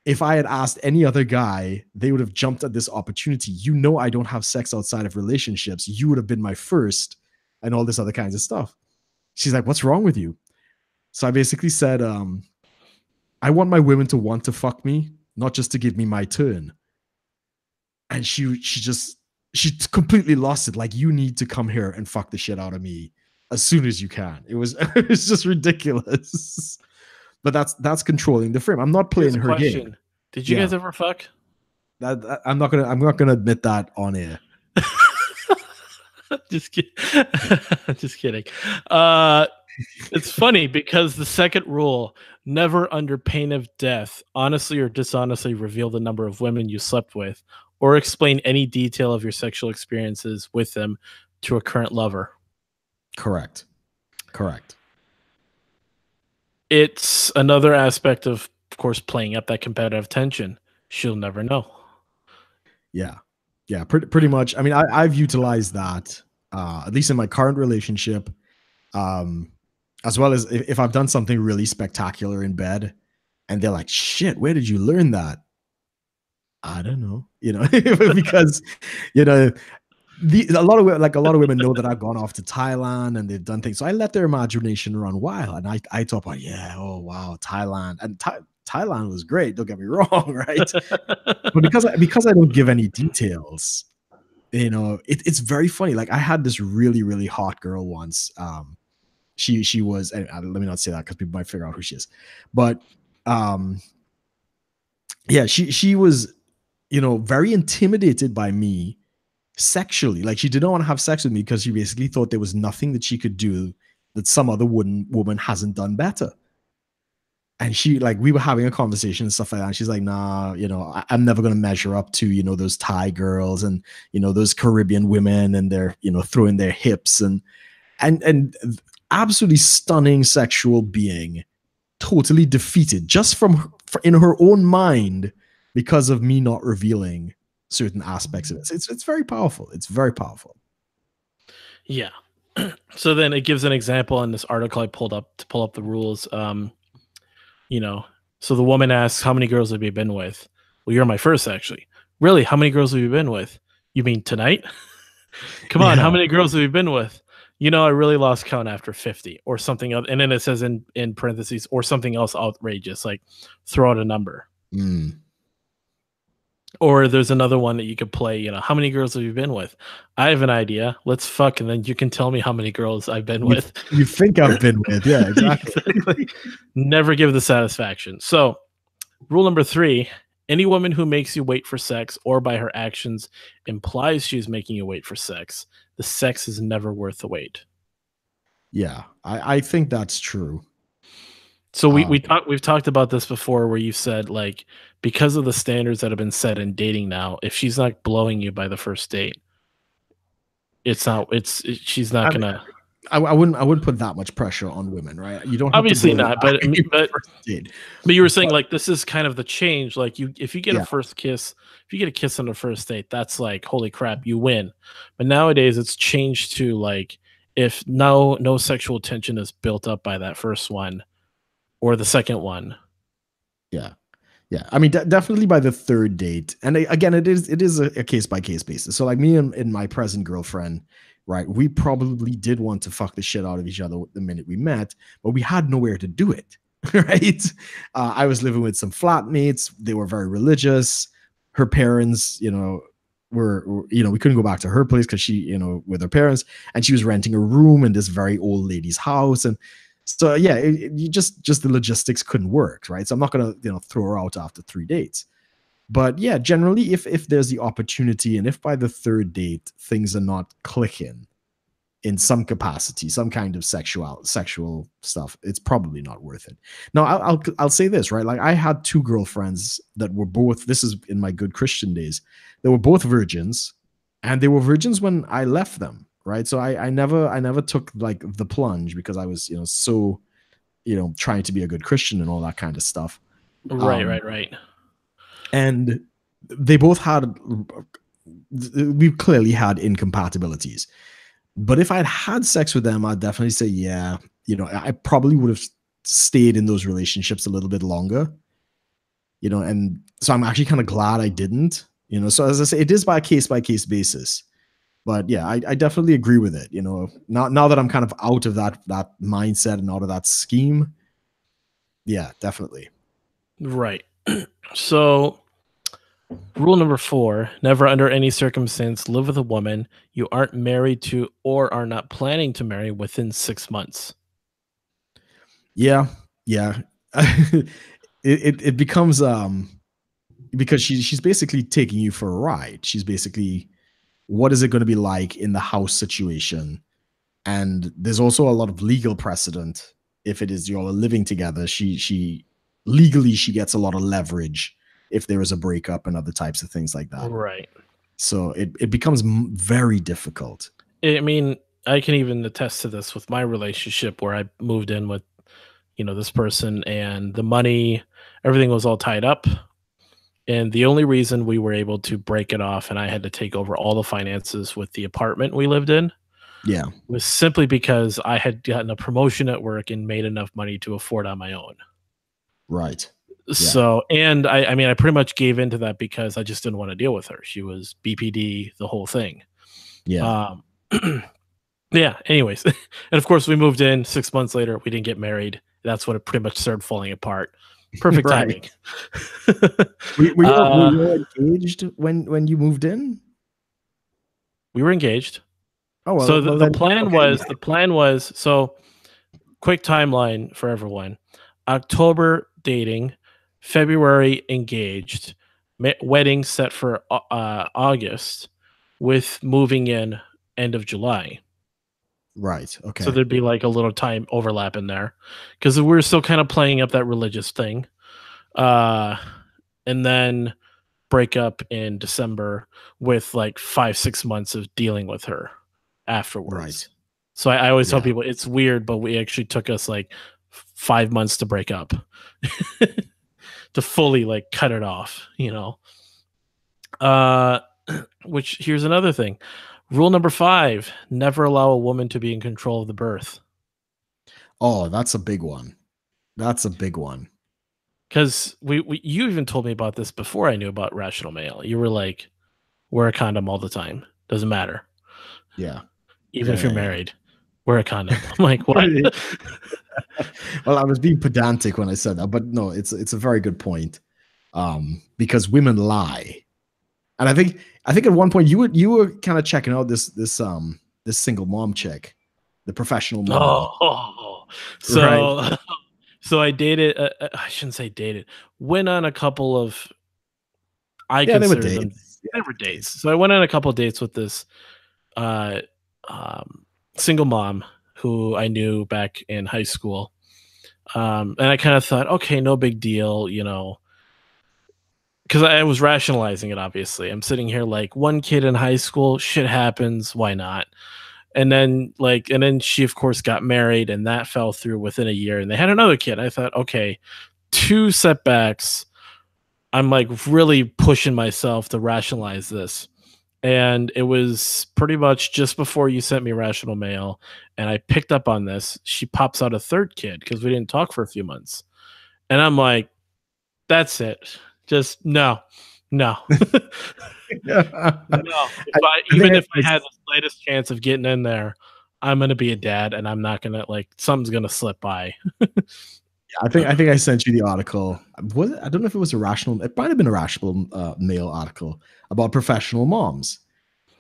If I had asked any other guy, they would have jumped at this opportunity. You know, I don't have sex outside of relationships. You would have been my first, and all this other kinds of stuff. She's like, what's wrong with you? So I basically said, I want my women to want to fuck me, not just to give me my turn. And she completely lost it. Like, you need to come here and fuck the shit out of me as soon as you can. It was just ridiculous. But that's controlling the frame. I'm not playing here's a her game. question. Did you Yeah. guys ever fuck? I'm not gonna admit that on air. Just kidding. Just kidding. It's funny because the second rule, never under pain of death, honestly or dishonestly reveal the number of women you slept with, or explain any detail of your sexual experiences with them to a current lover. Correct. It's another aspect of course, playing up that competitive tension. She'll never know. Yeah, pretty much. I mean, I've utilized that, at least in my current relationship, as well as if I've done something really spectacular in bed, and they're like, "Shit, where did you learn that?" I don't know, because you know a lot of women know that I've gone off to Thailand and they've done things. So I let their imagination run wild, and I talk about, yeah, oh wow, Thailand, and Thailand was great. Don't get me wrong, right? But because I don't give any details, it's very funny. Like I had this really really hot girl once. She was, and let me not say that because people might figure out who she is, but um, yeah, she was, very intimidated by me sexually. Like she did not want to have sex with me because she basically thought there was nothing that she could do that some other woman hasn't done better. And she, like, we were having a conversation and stuff like that. And she's like, nah, I'm never going to measure up to, those Thai girls and, those Caribbean women, and they're, throwing their hips and absolutely stunning sexual being, totally defeated just in her own mind because of me not revealing certain aspects of it. It's very powerful. It's very powerful. Yeah. So then it gives an example in this article I pulled up to pull up the rules. So the woman asks, how many girls have you been with? Well, you're my first, actually. Really? How many girls have you been with? You mean tonight? Come on, how many girls have you been with? I really lost count after 50 or something else. And then it says in parentheses, or something else outrageous, like throw out a number. Or there's another one that you could play, how many girls have you been with? I have an idea. Let's fuck, and then you can tell me how many girls I've been with. You think I've been with. Yeah, exactly. Never give the satisfaction. So, rule number 3, any woman who makes you wait for sex or by her actions implies she's making you wait for sex. The sex is never worth the wait. Yeah, I think that's true. So we've talked about this before, where you said, like, because of the standards that have been set in dating now, if she's not blowing you by the first date, she's not gonna. I wouldn't put that much pressure on women, right? You don't have obviously to not, but you were saying, like, this is kind of the change. Like, if you get a first kiss, if you get a kiss on the first date, that's like, holy crap, you win. But nowadays it's changed to, like, if no sexual tension is built up by that first one or the second one. Yeah. I mean, definitely by the third date. And again, it is a case by case basis. So like me and my present girlfriend, right? We probably did want to fuck the shit out of each other the minute we met, but we had nowhere to do it. Right. I was living with some flatmates. They were very religious. Her parents, were we couldn't go back to her place because she, with her parents, and she was renting a room in this very old lady's house. And so yeah, you just the logistics couldn't work, right? So I'm not gonna throw her out after 3 dates, but yeah, generally if there's the opportunity, and if by the third date things are not clicking in some capacity, some kind of sexual stuff, it's probably not worth it. Now I'll say this, right? Like I had 2 girlfriends that were both, this is in my good Christian days, they were both virgins, and they were virgins when I left them. Right. So I never took like the plunge because I was, so, trying to be a good Christian and all that kind of stuff. Right. And they both we clearly had incompatibilities. But if I'd had sex with them, I'd definitely say, yeah, I probably would have stayed in those relationships a little bit longer. And so I'm actually kind of glad I didn't, so as I say, it is by case basis. But yeah, I definitely agree with it. Now that I'm kind of out of that mindset and out of that scheme. Yeah, definitely. Right. So rule number 4, never under any circumstance live with a woman you aren't married to or are not planning to marry within 6 months. Yeah. it becomes because she's basically taking you for a ride. She's basically, what is it going to be like in the house situation? And there's also a lot of legal precedent. If it is y'all are living together, she legally she gets a lot of leverage if there is a breakup and other types of things like that. Right. So it becomes very difficult. I mean, I can even attest to this with my relationship, where I moved in with, this person, and the money, everything was all tied up. And the only reason we were able to break it off and I had to take over all the finances with the apartment we lived in, was simply because I had gotten a promotion at work and made enough money to afford on my own. Right. Yeah. So, and I mean, I pretty much gave into that because I just didn't want to deal with her. She was BPD, the whole thing. Yeah. Um, yeah. Anyways, and of course, we moved in 6 months later. We didn't get married. That's when it pretty much started falling apart. Perfect Right. timing. Were uh, you all engaged when you moved in? we were engaged. Oh So well the then plan okay. was so quick timeline for everyone. October dating, February engaged, wedding set for August, with moving in end of July. Right. So Okay. there'd be like a little time overlap in there because we were still kind of playing up that religious thing. Uh, and then break up in December with like 5-6 months of dealing with her Right. afterwards. So I always tell Yeah. people it's weird, but we actually took us like 5 months to break up to fully like cut it off, you know. Uh, which here's another thing. Rule number 5: never allow a woman to be in control of the birth. Oh, that's a big one. That's a big one. Because you even told me about this before I knew about rational male. You were like, wear a condom all the time. Doesn't matter. Yeah. Even Yeah, if you're yeah, married, wear a condom. I'm like, what? yeah. Well, I was being pedantic when I said that, but no, it's a very good point. Because women lie. And I think at one point you were kind of checking out this single mom chick, the professional mom, Oh, right? so so I dated. I shouldn't say dated. Went on a couple of. I Yeah, they were consider them dates. Yeah, never they were dates. dates. So I went on a couple of dates with this uh, um, single mom who I knew back in high school, and I kind of thought, okay, no big deal, you know, because I was rationalizing it. Obviously, I'm sitting here like one kid in high school, shit happens, why not? And then she of course got married and that fell through within a year and they had another kid. I thought, okay, two setbacks. I'm like really pushing myself to rationalize this. And it was pretty much just before you sent me rational mail and I picked up on this. She pops out a third kid because we didn't talk for a few months. And I'm like, that's it. Just no. No. Yeah. No, if I, I I think even I, if I had the slightest chance of getting in there, I'm gonna be a dad, and I'm not gonna like something's gonna slip by. I think I sent you the article. Was it, I don't know if it was a rational. It might have been a rational mail article about professional moms,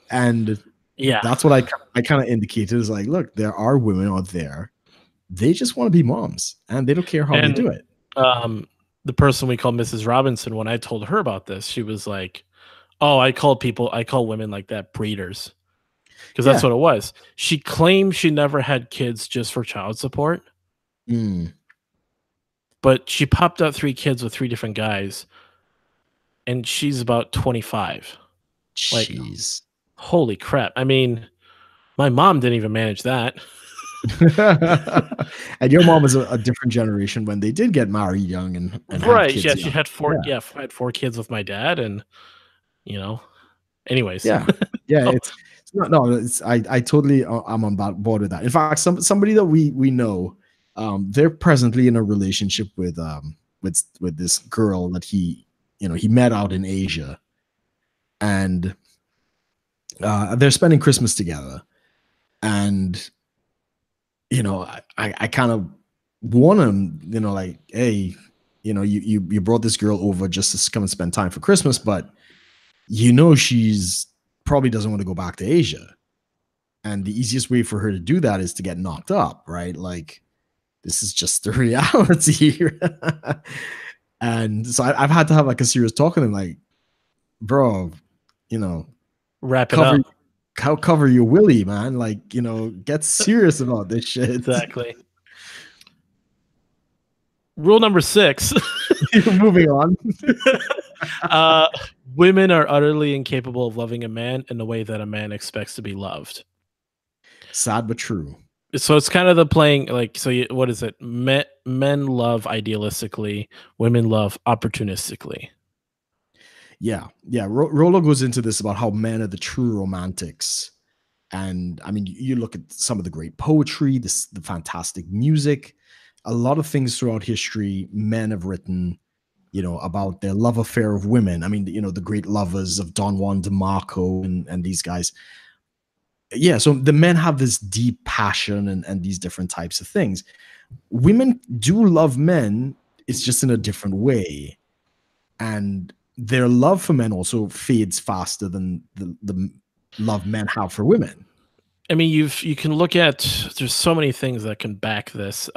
and Yeah, that's what I kind of indicated is like, look, there are women out there. They just want to be moms, and they don't care how they and do it. um, the person we call Mrs. Robinson, when I told her about this, she was like, "Oh, I call women like that breeders," because that's Yeah. what it was. She claimed she never had kids just for child support, Mm, but she popped out 3 kids with 3 different guys, and she's about 25. Like, jeez. holy crap! I mean, my mom didn't even manage that. And your mom was a different generation when they did get married young and have Right, yeah, kids she young. had 4 Yeah. yeah, I had 4 kids with my dad and, you know, anyways. Yeah. Yeah, Oh, it's not no, it's I totally I'm on board with that. In fact, somebody that we know, they're presently in a relationship with this girl that he met out in Asia, and they're spending Christmas together. And I kind of warn him, like, hey, you brought this girl over just to come and spend time for Christmas, but she's probably doesn't want to go back to Asia. And the easiest way for her to do that is to get knocked up, right? Like, this is just the reality. And so I've had to have like a serious talk with him, like, bro, you know, wrap it cover up. cover your willy, man. Like, get serious about this shit. Exactly. Rule number 6, Moving on. uh, women are utterly incapable of loving a man in the way that a man expects to be loved. Sad but true. So it's kind of the playing like what is it? Men love idealistically, women love opportunistically. Yeah, yeah. Rollo goes into this about how men are the true romantics, and I mean, you look at some of the great poetry, the fantastic music, a lot of things throughout history. Men have written, about their love affair of women. I mean, the great lovers of Don Juan DeMarco and these guys. Yeah, so the men have this deep passion and these different types of things. Women do love men, it's just in a different way. And their love for men also fades faster than the love men have for women. I mean, you can look at, there's so many things that can back this.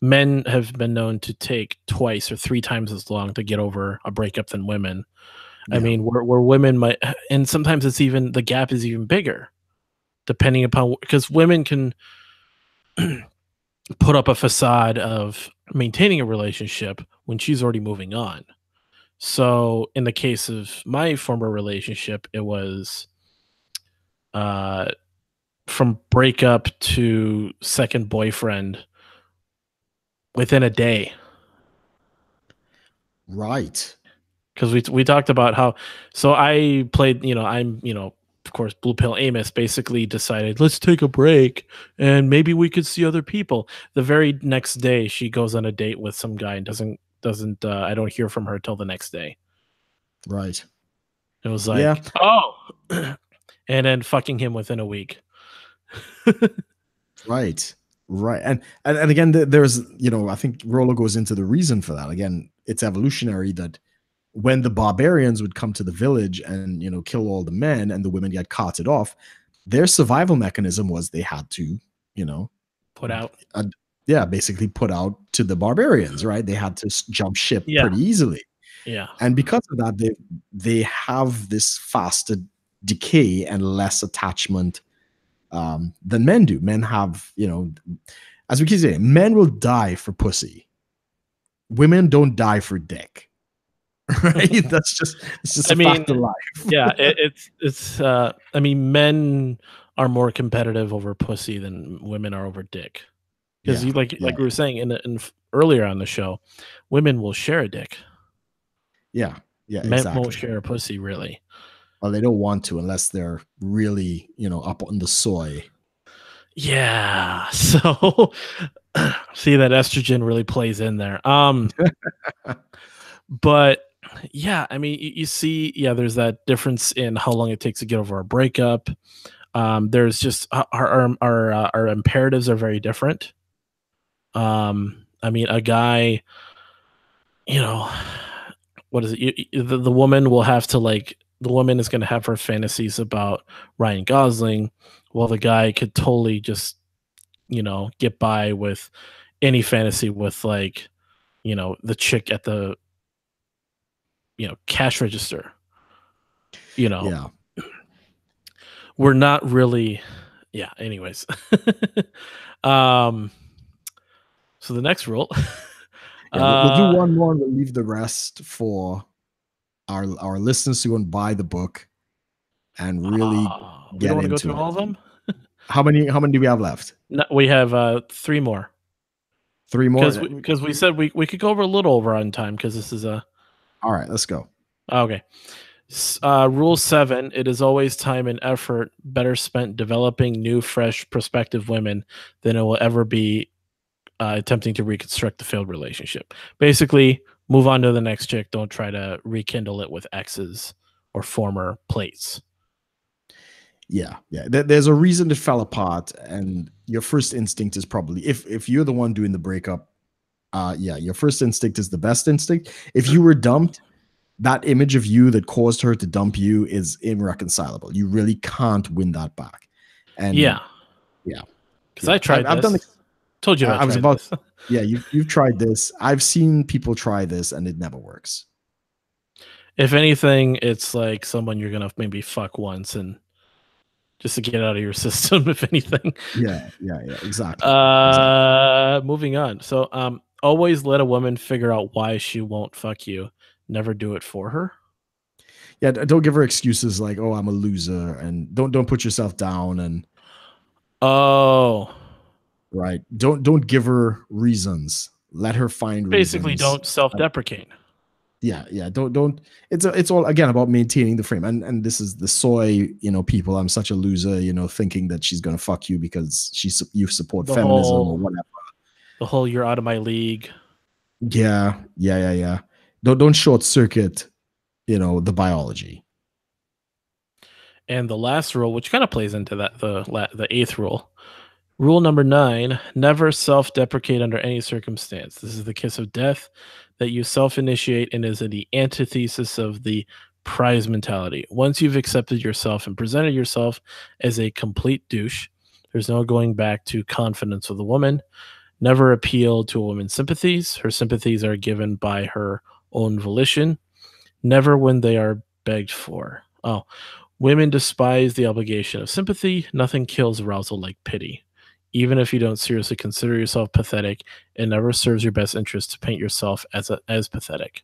Men have been known to take twice or 3 times as long to get over a breakup than women. I Yeah. mean, where women might, and sometimes it's even, the gap is even bigger, depending upon, because women can put up a facade of maintaining a relationship when she's already moving on. So in the case of my former relationship, it was uh, from breakup to second boyfriend within a day. Right. Because we talked about how, so I played, of course, Blue Pill Amos basically decided, let's take a break and maybe we could see other people. The very next day, she goes on a date with some guy and doesn't I don't hear from her till the next day. Right. It was Yeah. like, oh, and then fucking him within a week. Right. Right. And again, there's, I think Rollo goes into the reason for that. Again, it's evolutionary that when the barbarians would come to the village and, kill all the men and the women get carted off, their survival mechanism was they had to, Put out. basically put out to the barbarians, right? They had to jump ship Yeah. pretty easily. Yeah. And because of that, they have this faster decay and less attachment than men do. Men have, as we keep saying, men will die for pussy. Women don't die for dick. Right? It's just a fact of life. Yeah, it's I mean, men are more competitive over pussy than women are over dick. Because Yeah, like we were saying in earlier on the show, women will share a dick. yeah, Men won't exactly. share a pussy, really. Well, they don't want to unless they're really, up on the soy. Yeah. So see, that estrogen really plays in there. But yeah, I mean, you see, yeah, there's that difference in how long it takes to get over a breakup. There's just our imperatives are very different. I mean, a guy, what is it? The woman will have to, like, the woman is going to have her fantasies about Ryan Gosling, while the guy could totally just, get by with any fantasy with, like, the chick at the, cash register. Yeah. We're not really, yeah. Anyways, so the next rule. Yeah, we'll do one more and we'll leave the rest for our listeners to go and buy the book and really We don't get want to go into through it. all of them. How many do we have left? No, we have 3 more. 3 more? Because we said we could go over a little over on time because this is a. All right, let's go. Okay. Rule 7: it is always time and effort better spent developing new, fresh, prospective women than it will ever be attempting to reconstruct the failed relationship. Basically, move on to the next chick. Don't try to rekindle it with exes or former plates. Yeah. There's a reason it fell apart, and your first instinct is probably, if you're the one doing the breakup, your first instinct is the best instinct. If you were dumped, that image of you that caused her to dump you is irreconcilable. You really can't win that back. And yeah, yeah, because I tried this. I've done. Told you I was tried about. this. Yeah, you've tried this. I've seen people try this, and it never works. If anything, it's like someone you're gonna maybe fuck once and just to get out of your system. If anything. Yeah, exactly. Moving on. So, always let a woman figure out why she won't fuck you. Never do it for her. Yeah, don't give her excuses like, "Oh, I'm a loser," and don't put yourself down. And oh, right, don't give her reasons. Let her find basically, reasons. don't self-deprecate. Yeah. Don't. It's all again about maintaining the frame. And this is the soy, people. I'm such a loser, thinking that she's gonna fuck you because you support feminism or whatever. The whole "you're out of my league." Yeah. Don't short circuit, the biology. And the last rule, which kind of plays into that, the eighth rule. Rule number 9, never self-deprecate under any circumstance. This is the kiss of death that you self-initiate and is the antithesis of the prize mentality. Once you've accepted yourself and presented yourself as a complete douche, there's no going back to confidence with a woman. Never appeal to a woman's sympathies. Her sympathies are given by her own volition, never when they are begged for. Oh, women despise the obligation of sympathy. Nothing kills arousal like pity. Even if you don't seriously consider yourself pathetic, it never serves your best interest to paint yourself as pathetic.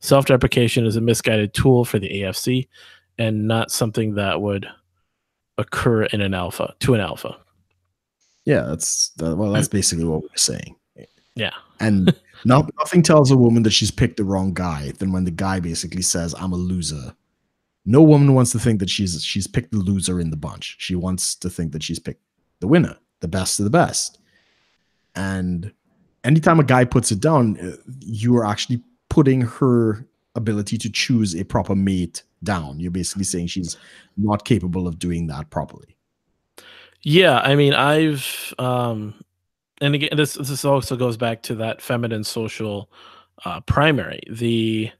Self-deprecation is a misguided tool for the AFC and not something that would occur in an alpha. Yeah, that's basically what we're saying. Yeah. And nothing tells a woman that she's picked the wrong guy than when the guy basically says, "I'm a loser." No woman wants to think that she's picked the loser in the bunch. She wants to think that she's picked the winner, the best of the best. And anytime a guy puts it down, you are actually putting her ability to choose a proper mate down. You're basically saying she's not capable of doing that properly. Yeah, I mean, I've and again, this also goes back to that feminine social primary. The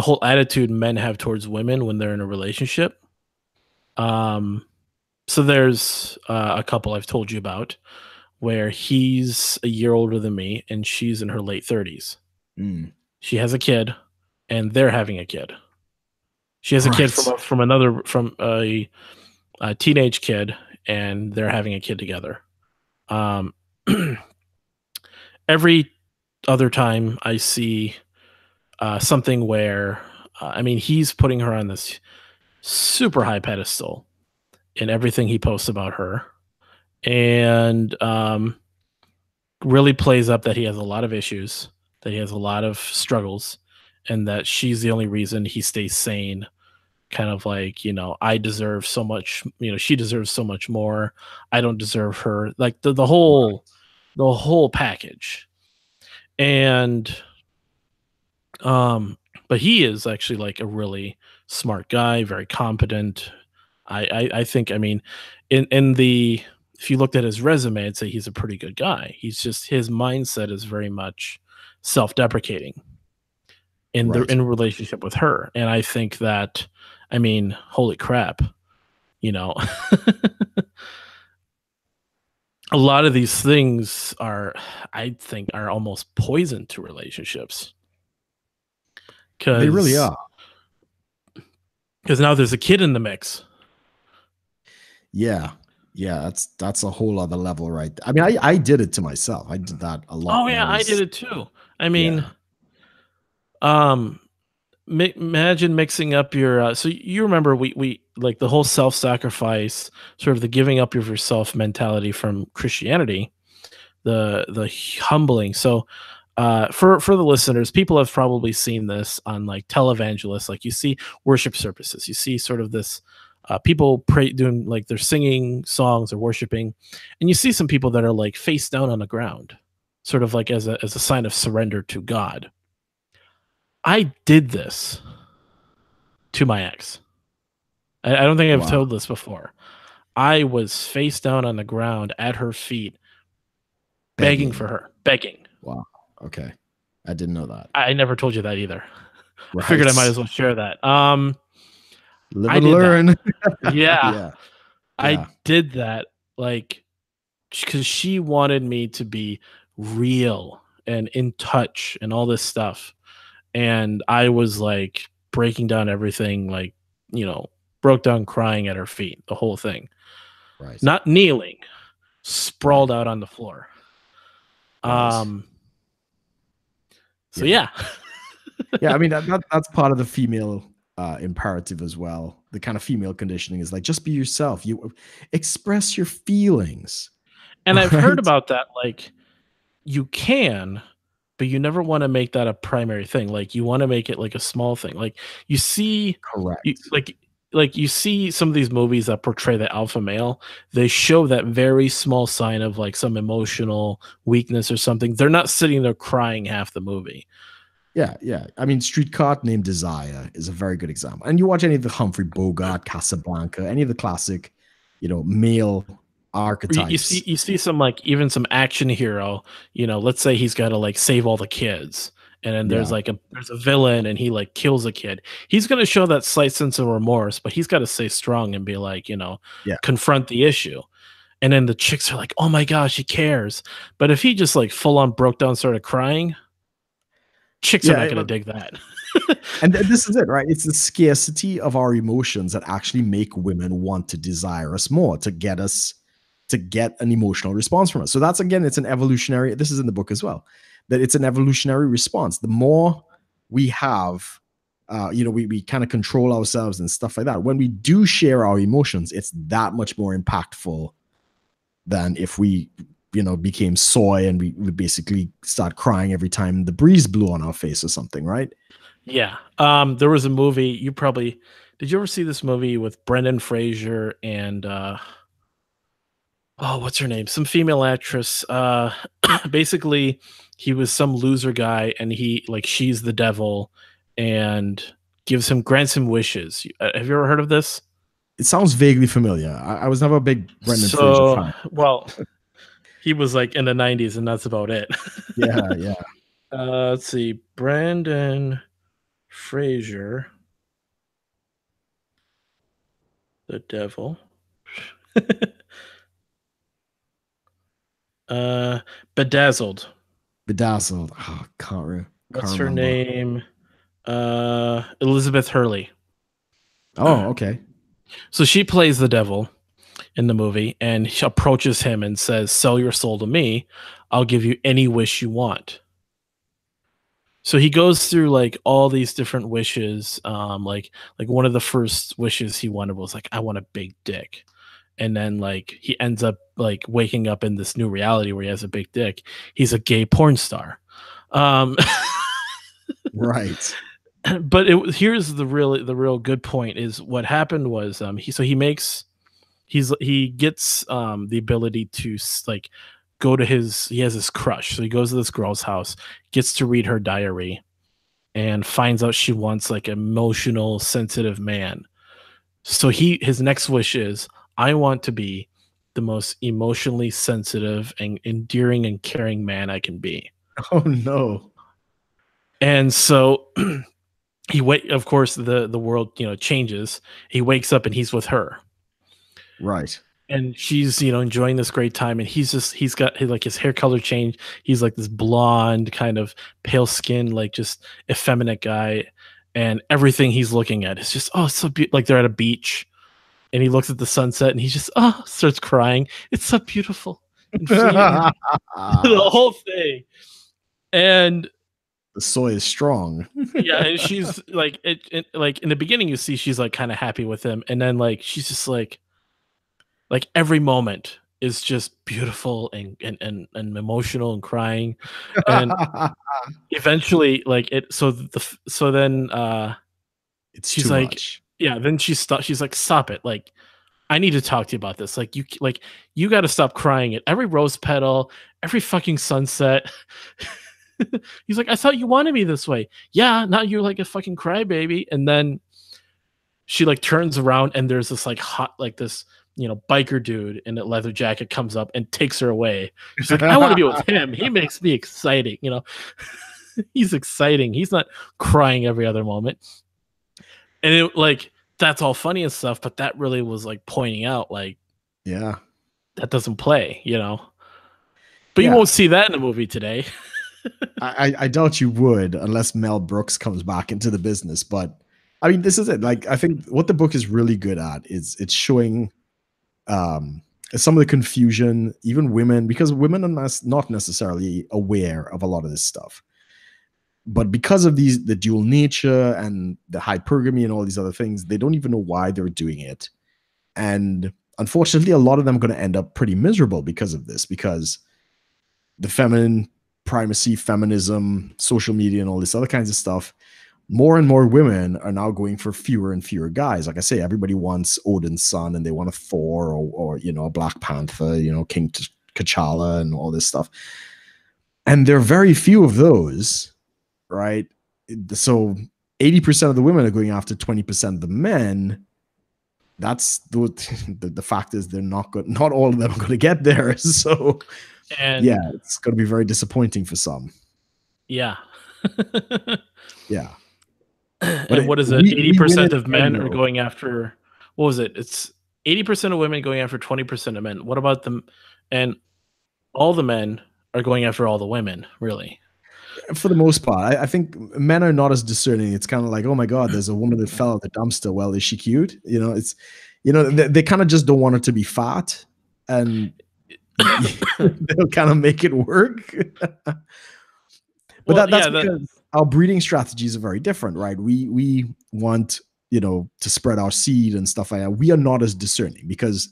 whole attitude men have towards women when they're in a relationship. So there's a couple I've told you about where he's a year older than me and she's in her late 30s. Mm. She has a kid and they're having a kid. She has a kid Right. from a teenage kid and they're having a kid together. Every other time I see something where, I mean, he's putting her on this super high pedestal in everything he posts about her, and really plays up that he has a lot of issues, that he has a lot of struggles, and that she's the only reason he stays sane. Kind of like, I deserve so much, she deserves so much more. I don't deserve her. Like the whole package. And but he is actually like a really smart guy, very competent. I think, I mean, in the if you looked at his resume, I'd say he's a pretty good guy. He's just, his mindset is very much self-deprecating Right. in relationship with her. And I think that, I mean, holy crap, a lot of these things I think, are almost poison to relationships. They really are. Because now there's a kid in the mix. Yeah. Yeah, that's a whole other level, right? I mean, I did it to myself. I did that a lot Oh when yeah, I did it too. I mean, um, imagine mixing up your. So you remember we like the whole self-sacrifice, sort of the giving up of yourself mentality from Christianity, the humbling. So for the listeners, people have probably seen this on like televangelists. Like you see worship services, you see sort of this people pray, doing like they're singing songs or worshiping, and you see some people that are like face down on the ground, sort of like as a sign of surrender to God. I did this to my ex. I don't think I've Wow. told this before. I was face down on the ground at her feet, begging for her, begging. Wow. Okay. I didn't know that. I never told you that either. I Right. figured I might as well share that. Live I and did that. learn. Yeah, Yeah. I did that, like, because she wanted me to be real and in touch and all this stuff. And I was like breaking down everything, like, broke down crying at her feet, the whole thing. Right. Not kneeling, sprawled Right. out on the floor. Right. So yeah. Yeah, I mean that's part of the female imperative as well. The kind of female conditioning is like, just be yourself. You express your feelings. And I've heard Right? about that, like, you can, but you never want to make that a primary thing. Like, you want to make it like a small thing. Like, you see, you, Correct. like you see some of these movies that portray the alpha male, they show that very small sign of like some emotional weakness or something. They're not sitting there crying half the movie. Yeah. I mean, Streetcar Named Desire is a very good example. And you watch any of the Humphrey Bogart, Casablanca, any of the classic, male You archetypes. see some like even some action hero, let's say he's got to like save all the kids, and then there's Yeah, like there's a villain and he like kills a kid. He's going to show that slight sense of remorse, but he's got to stay strong and be like, yeah, confront the issue. And then the chicks are like, "Oh my gosh, he cares." But if he just like full on broke down, started crying, chicks are not yeah. going to dig that. And this is it, right? It's the scarcity of our emotions that actually make women want to desire us more, to get an emotional response from us. So that's, again, it's an evolutionary. This is in the book as well, that it's an evolutionary response. The more we have, we kind of control ourselves and stuff like that. When we do share our emotions, it's that much more impactful than if we, became soy and we basically start crying every time the breeze blew on our face or something, right? Yeah. There was a movie, did you ever see this movie with Brendan Fraser and oh, what's her name? Some female actress. Basically he was some loser guy and she's the devil and grants him wishes. Have you ever heard of this? It sounds vaguely familiar. I was never a big Brendan Fraser So, fan. well, he was like in the 90s and that's about it. Yeah, yeah. Let's see. Brendan Fraser, the devil. uh Bedazzled. Bedazzled. Oh, can't What's her remember. name? Elizabeth Hurley. Oh, okay. So she plays the devil in the movie, and she approaches him and says, "Sell your soul to me. I'll give you any wish you want." So he goes through like all these different wishes. Like one of the first wishes he wanted was like, "I want a big dick." And then like he ends up like waking up in this new reality where he has a big dick. He's a gay porn star. Um, Right. but here's the real good point is what happened was he gets the ability to like go to he has this crush, so he goes to this girl's house, gets to read her diary, and finds out she wants like emotional sensitive man. So his next wish is, I want to be the most emotionally sensitive and endearing and caring man I can be. Oh no. And so of course the world changes. He wakes up and he's with her, Right. and she's enjoying this great time, and he's got like his hair color changed. He's like this blonde kind of pale skin, like just effeminate guy, and everything he's looking at is just, oh, it's so beautiful. Like they're at a beach and he looks at the sunset and he just starts crying. It's so beautiful and fleeting. The The whole thing. And soy is strong. yeah, and she's like like in the beginning you see she's like kind of happy with him, and then like she's just like every moment is just beautiful and emotional and crying. And eventually like so then It's she's too like, much. yeah, then she's like, stop it, like I need to talk to you about this. Like you got to stop crying at every rose petal, every fucking sunset. He's like, I thought you wanted me this way. Yeah, now you're like a fucking crybaby. And then she like turns around and there's this like hot, like this, biker dude in a leather jacket comes up and takes her away. She's like, I want to be with him. He makes me exciting. He's exciting. He's not crying every other moment. And it like, that's all funny and stuff, but that really was like pointing out like Yeah. that doesn't play. But you Yeah. won't see that in a movie today. I doubt you would unless Mel Brooks comes back into the business. But I mean, this is it. Like, I think what the book is really good at is it's showing some of the confusion, even women, because women are not necessarily aware of a lot of this stuff. But because of the dual nature and the hypergamy and all these other things, they don't even know why they're doing it. And unfortunately, a lot of them are going to end up pretty miserable because of this, because the feminine primacy, feminism, social media, and all this other kinds of stuff, more and more women are now going for fewer and fewer guys. Like I say, everybody wants Odin's son and they want a Thor or a Black Panther, King T'Challa and all this stuff. And there are very few of those, right, So 80% of the women are going after 20% of the men. That's the fact is they're not good. Not all of them are going to get there. So yeah, And it's going to be very disappointing for some. yeah. Yeah, but And what is it? we win 80% in of the end, men are though. going after, what was it? It's 80% of women going after 20% of men. What about them? And all the men are going after all the women, really. For the most part, I think men are not as discerning. It's kind of like, oh my god, there's a woman that fell out the dumpster. Well, is she cute? It's they kind of just don't want her to be fat, and they'll kind of make it work. But Well, that's yeah, because our breeding strategies are very different, right? We want to spread our seed and stuff like that. We are not as discerning because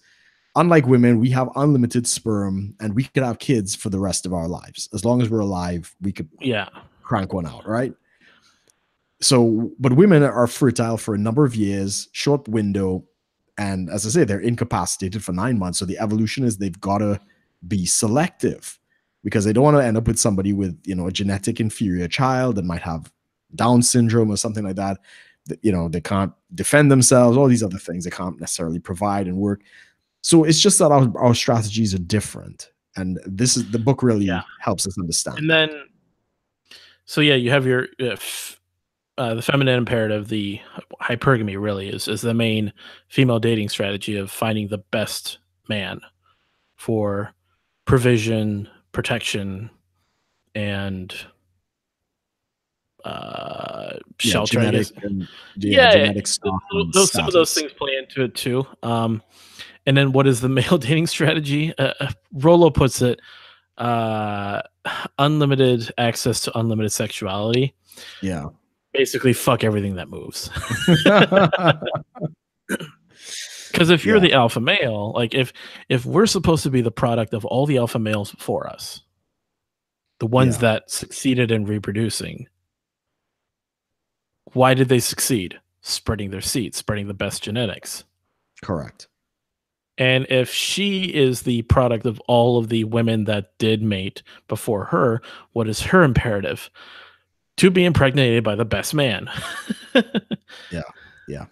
unlike women, we have unlimited sperm and we could have kids for the rest of our lives. As long as we're alive, we could yeah, crank one out, right? So, but women are fertile for a number of years, short window, and as I say, they're incapacitated for 9 months. So the evolution is they've got to be selective because they don't want to end up with somebody with a genetic inferior child that might have Down syndrome or something like that. They can't defend themselves, all these other things they can't necessarily provide and work. So it's just that our strategies are different, and the book yeah. really helps us understand And that. then, so yeah, you have your the feminine imperative. The hypergamy really is the main female dating strategy of finding the best man for provision, protection, and Yeah, shelter, I genetic guess. and Yeah, genetic stock and those some of those status. things play into it too. And then what is the male dating strategy? Rollo puts it, uh, unlimited access to unlimited sexuality. Yeah. Basically, fuck everything that moves. Because if you're Yeah, the alpha male, like if we're supposed to be the product of all the alpha males before us, the ones yeah, that succeeded in reproducing, why did they succeed? Spreading their seed, spreading the best genetics. correct. And if she is the product of all of the women that did mate before her, what is her imperative? To be impregnated by the best man. Yeah, yeah,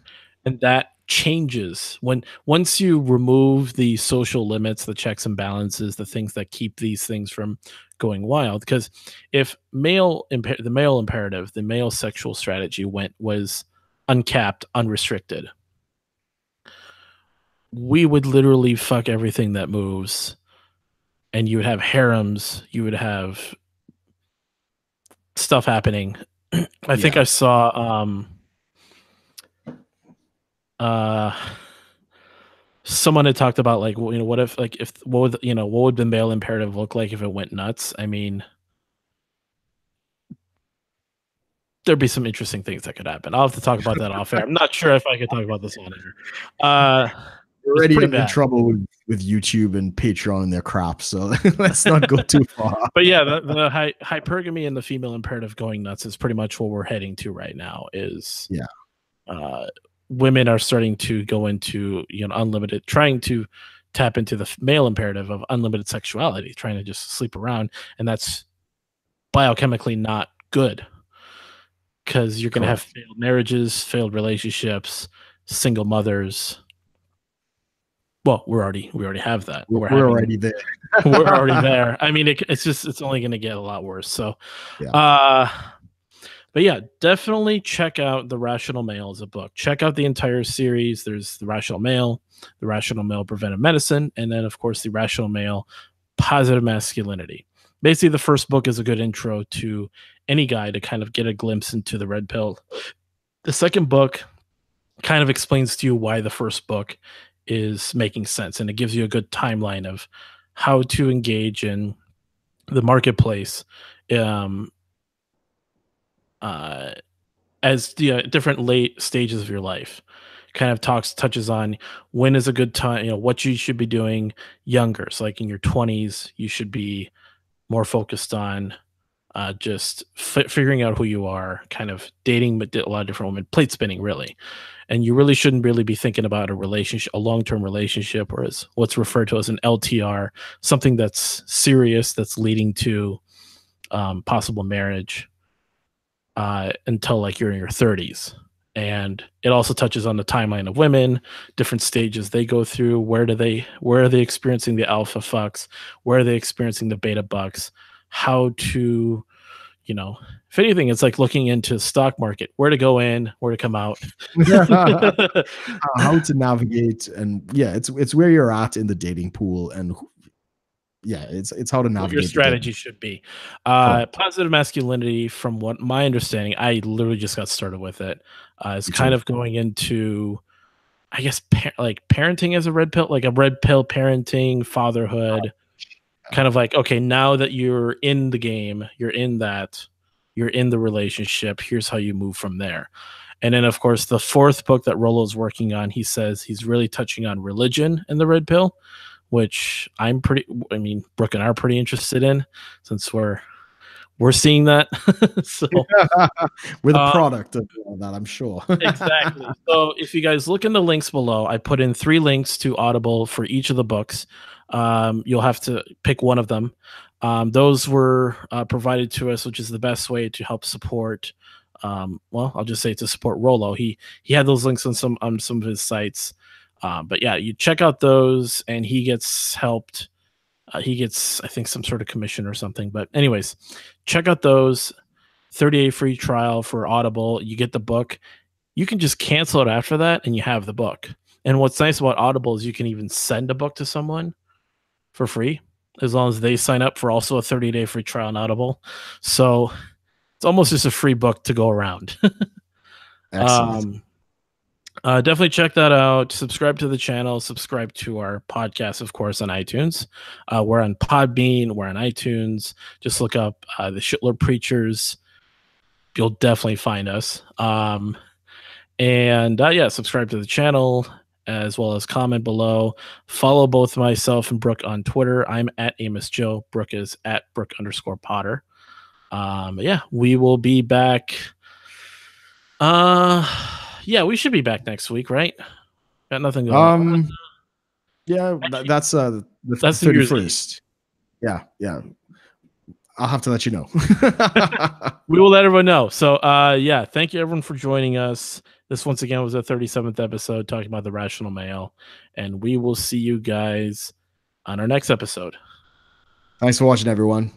And that changes when once you remove the social limits, the checks and balances, the things that keep these things from going wild. Because if the male imperative, the male sexual strategy was uncapped, unrestricted, we would literally fuck everything that moves, and you would have harems, you would have stuff happening. I think yeah. I saw uh someone had talked about, like, what if, like, if what would the male imperative look like if it went nuts? I mean, there'd be some interesting things that could happen. I'll have to talk about that off air. I'm not sure if I could talk about this on air. We're It's already pretty in bad. trouble with YouTube and Patreon and their crap, so let's not go too far. But yeah, the hypergamy and the female imperative going nuts is pretty much what we're heading to right now. Is Yeah, uh, women are starting to go into unlimited, trying to tap into the male imperative of unlimited sexuality, trying to just sleep around, and that's biochemically not good because you're going to have correct. failed marriages, failed relationships, single mothers. Well, we already have that. We're already there. We're already there. I mean, it's only going to get a lot worse. So, Yeah, uh, but yeah, definitely check out The Rational Male as a book. Check out the entire series. There's The Rational Male, The Rational Male Preventive Medicine, and then, of course, The Rational Male Positive Masculinity. Basically, the first book is a good intro to any guy to kind of get a glimpse into the red pill. The second book kind of explains to you why the first book is making sense, and it gives you a good timeline of how to engage in the marketplace, um, uh, as the different late stages of your life. Kind of touches on when is a good time, what you should be doing younger. So, like in your 20s, you should be more focused on just figuring out who you are, kind of dating a lot of different women, plate spinning, really. And you really shouldn't really be thinking about a relationship, a long-term relationship, or as what's referred to as an LTR, something that's serious, that's leading to possible marriage. until like you're in your 30s. And it also touches on the timeline of women, different stages they go through. Where are they experiencing the alpha fucks? Where are they experiencing the beta bucks? How to, you know, if anything, it's like looking into the stock market, where to go in, where to come out. How to navigate, and yeah, it's where you're at in the dating pool, and yeah, it's how to What your navigate the dating. strategy should be. Correct. Positive masculinity, from what my understanding, I literally just got started with it. Is Me kind too. of going into, I guess, like parenting as a red pill, like a red pill parenting, fatherhood. Yeah. Kind of like, okay, now that you're in the game, you're in the relationship. Here's how you move from there. And then, of course, the fourth book that Rollo's working on, he says he's really touching on religion in the red pill, which I mean, Brooke and I are pretty interested in, since we're seeing that. So We're the um, product of all that, I'm sure. exactly. So if you guys look in the links below, I put in 3 links to Audible for each of the books. You'll have to pick one of them. Those were provided to us, which is the best way to help support. Well, I'll just say to support Rollo. He had those links on some of his sites. But yeah, you check out those, and he gets helped. He gets, I think, some sort of commission or something. But anyways, check out those. 30-day free trial for Audible. You get the book. You can just cancel it after that, and you have the book. And what's nice about Audible is you can even send a book to someone for free, as long as they sign up for also a 30-day free trial on Audible. So it's almost just a free book to go around. Excellent. Definitely check that out. Subscribe to the channel. Subscribe to our podcast, of course, on iTunes. We're on Podbean. We're on iTunes. Just look up the Shitlord Preachers. You'll definitely find us. And yeah, subscribe to the channel, as well as comment below. Follow both myself and Brook on Twitter. I'm at Amos Joe. Brook is at Brook_Potter. Yeah, we will be back. Yeah, we should be back next week, right? Got nothing going on. Yeah, Actually, that's the that's New Year's Eve. 31st. Yeah, yeah. I'll have to let you know. We will let everyone know. So yeah, thank you everyone for joining us. This once again was the 37th episode talking about the rational male, and we will see you guys on our next episode. Thanks for watching, everyone.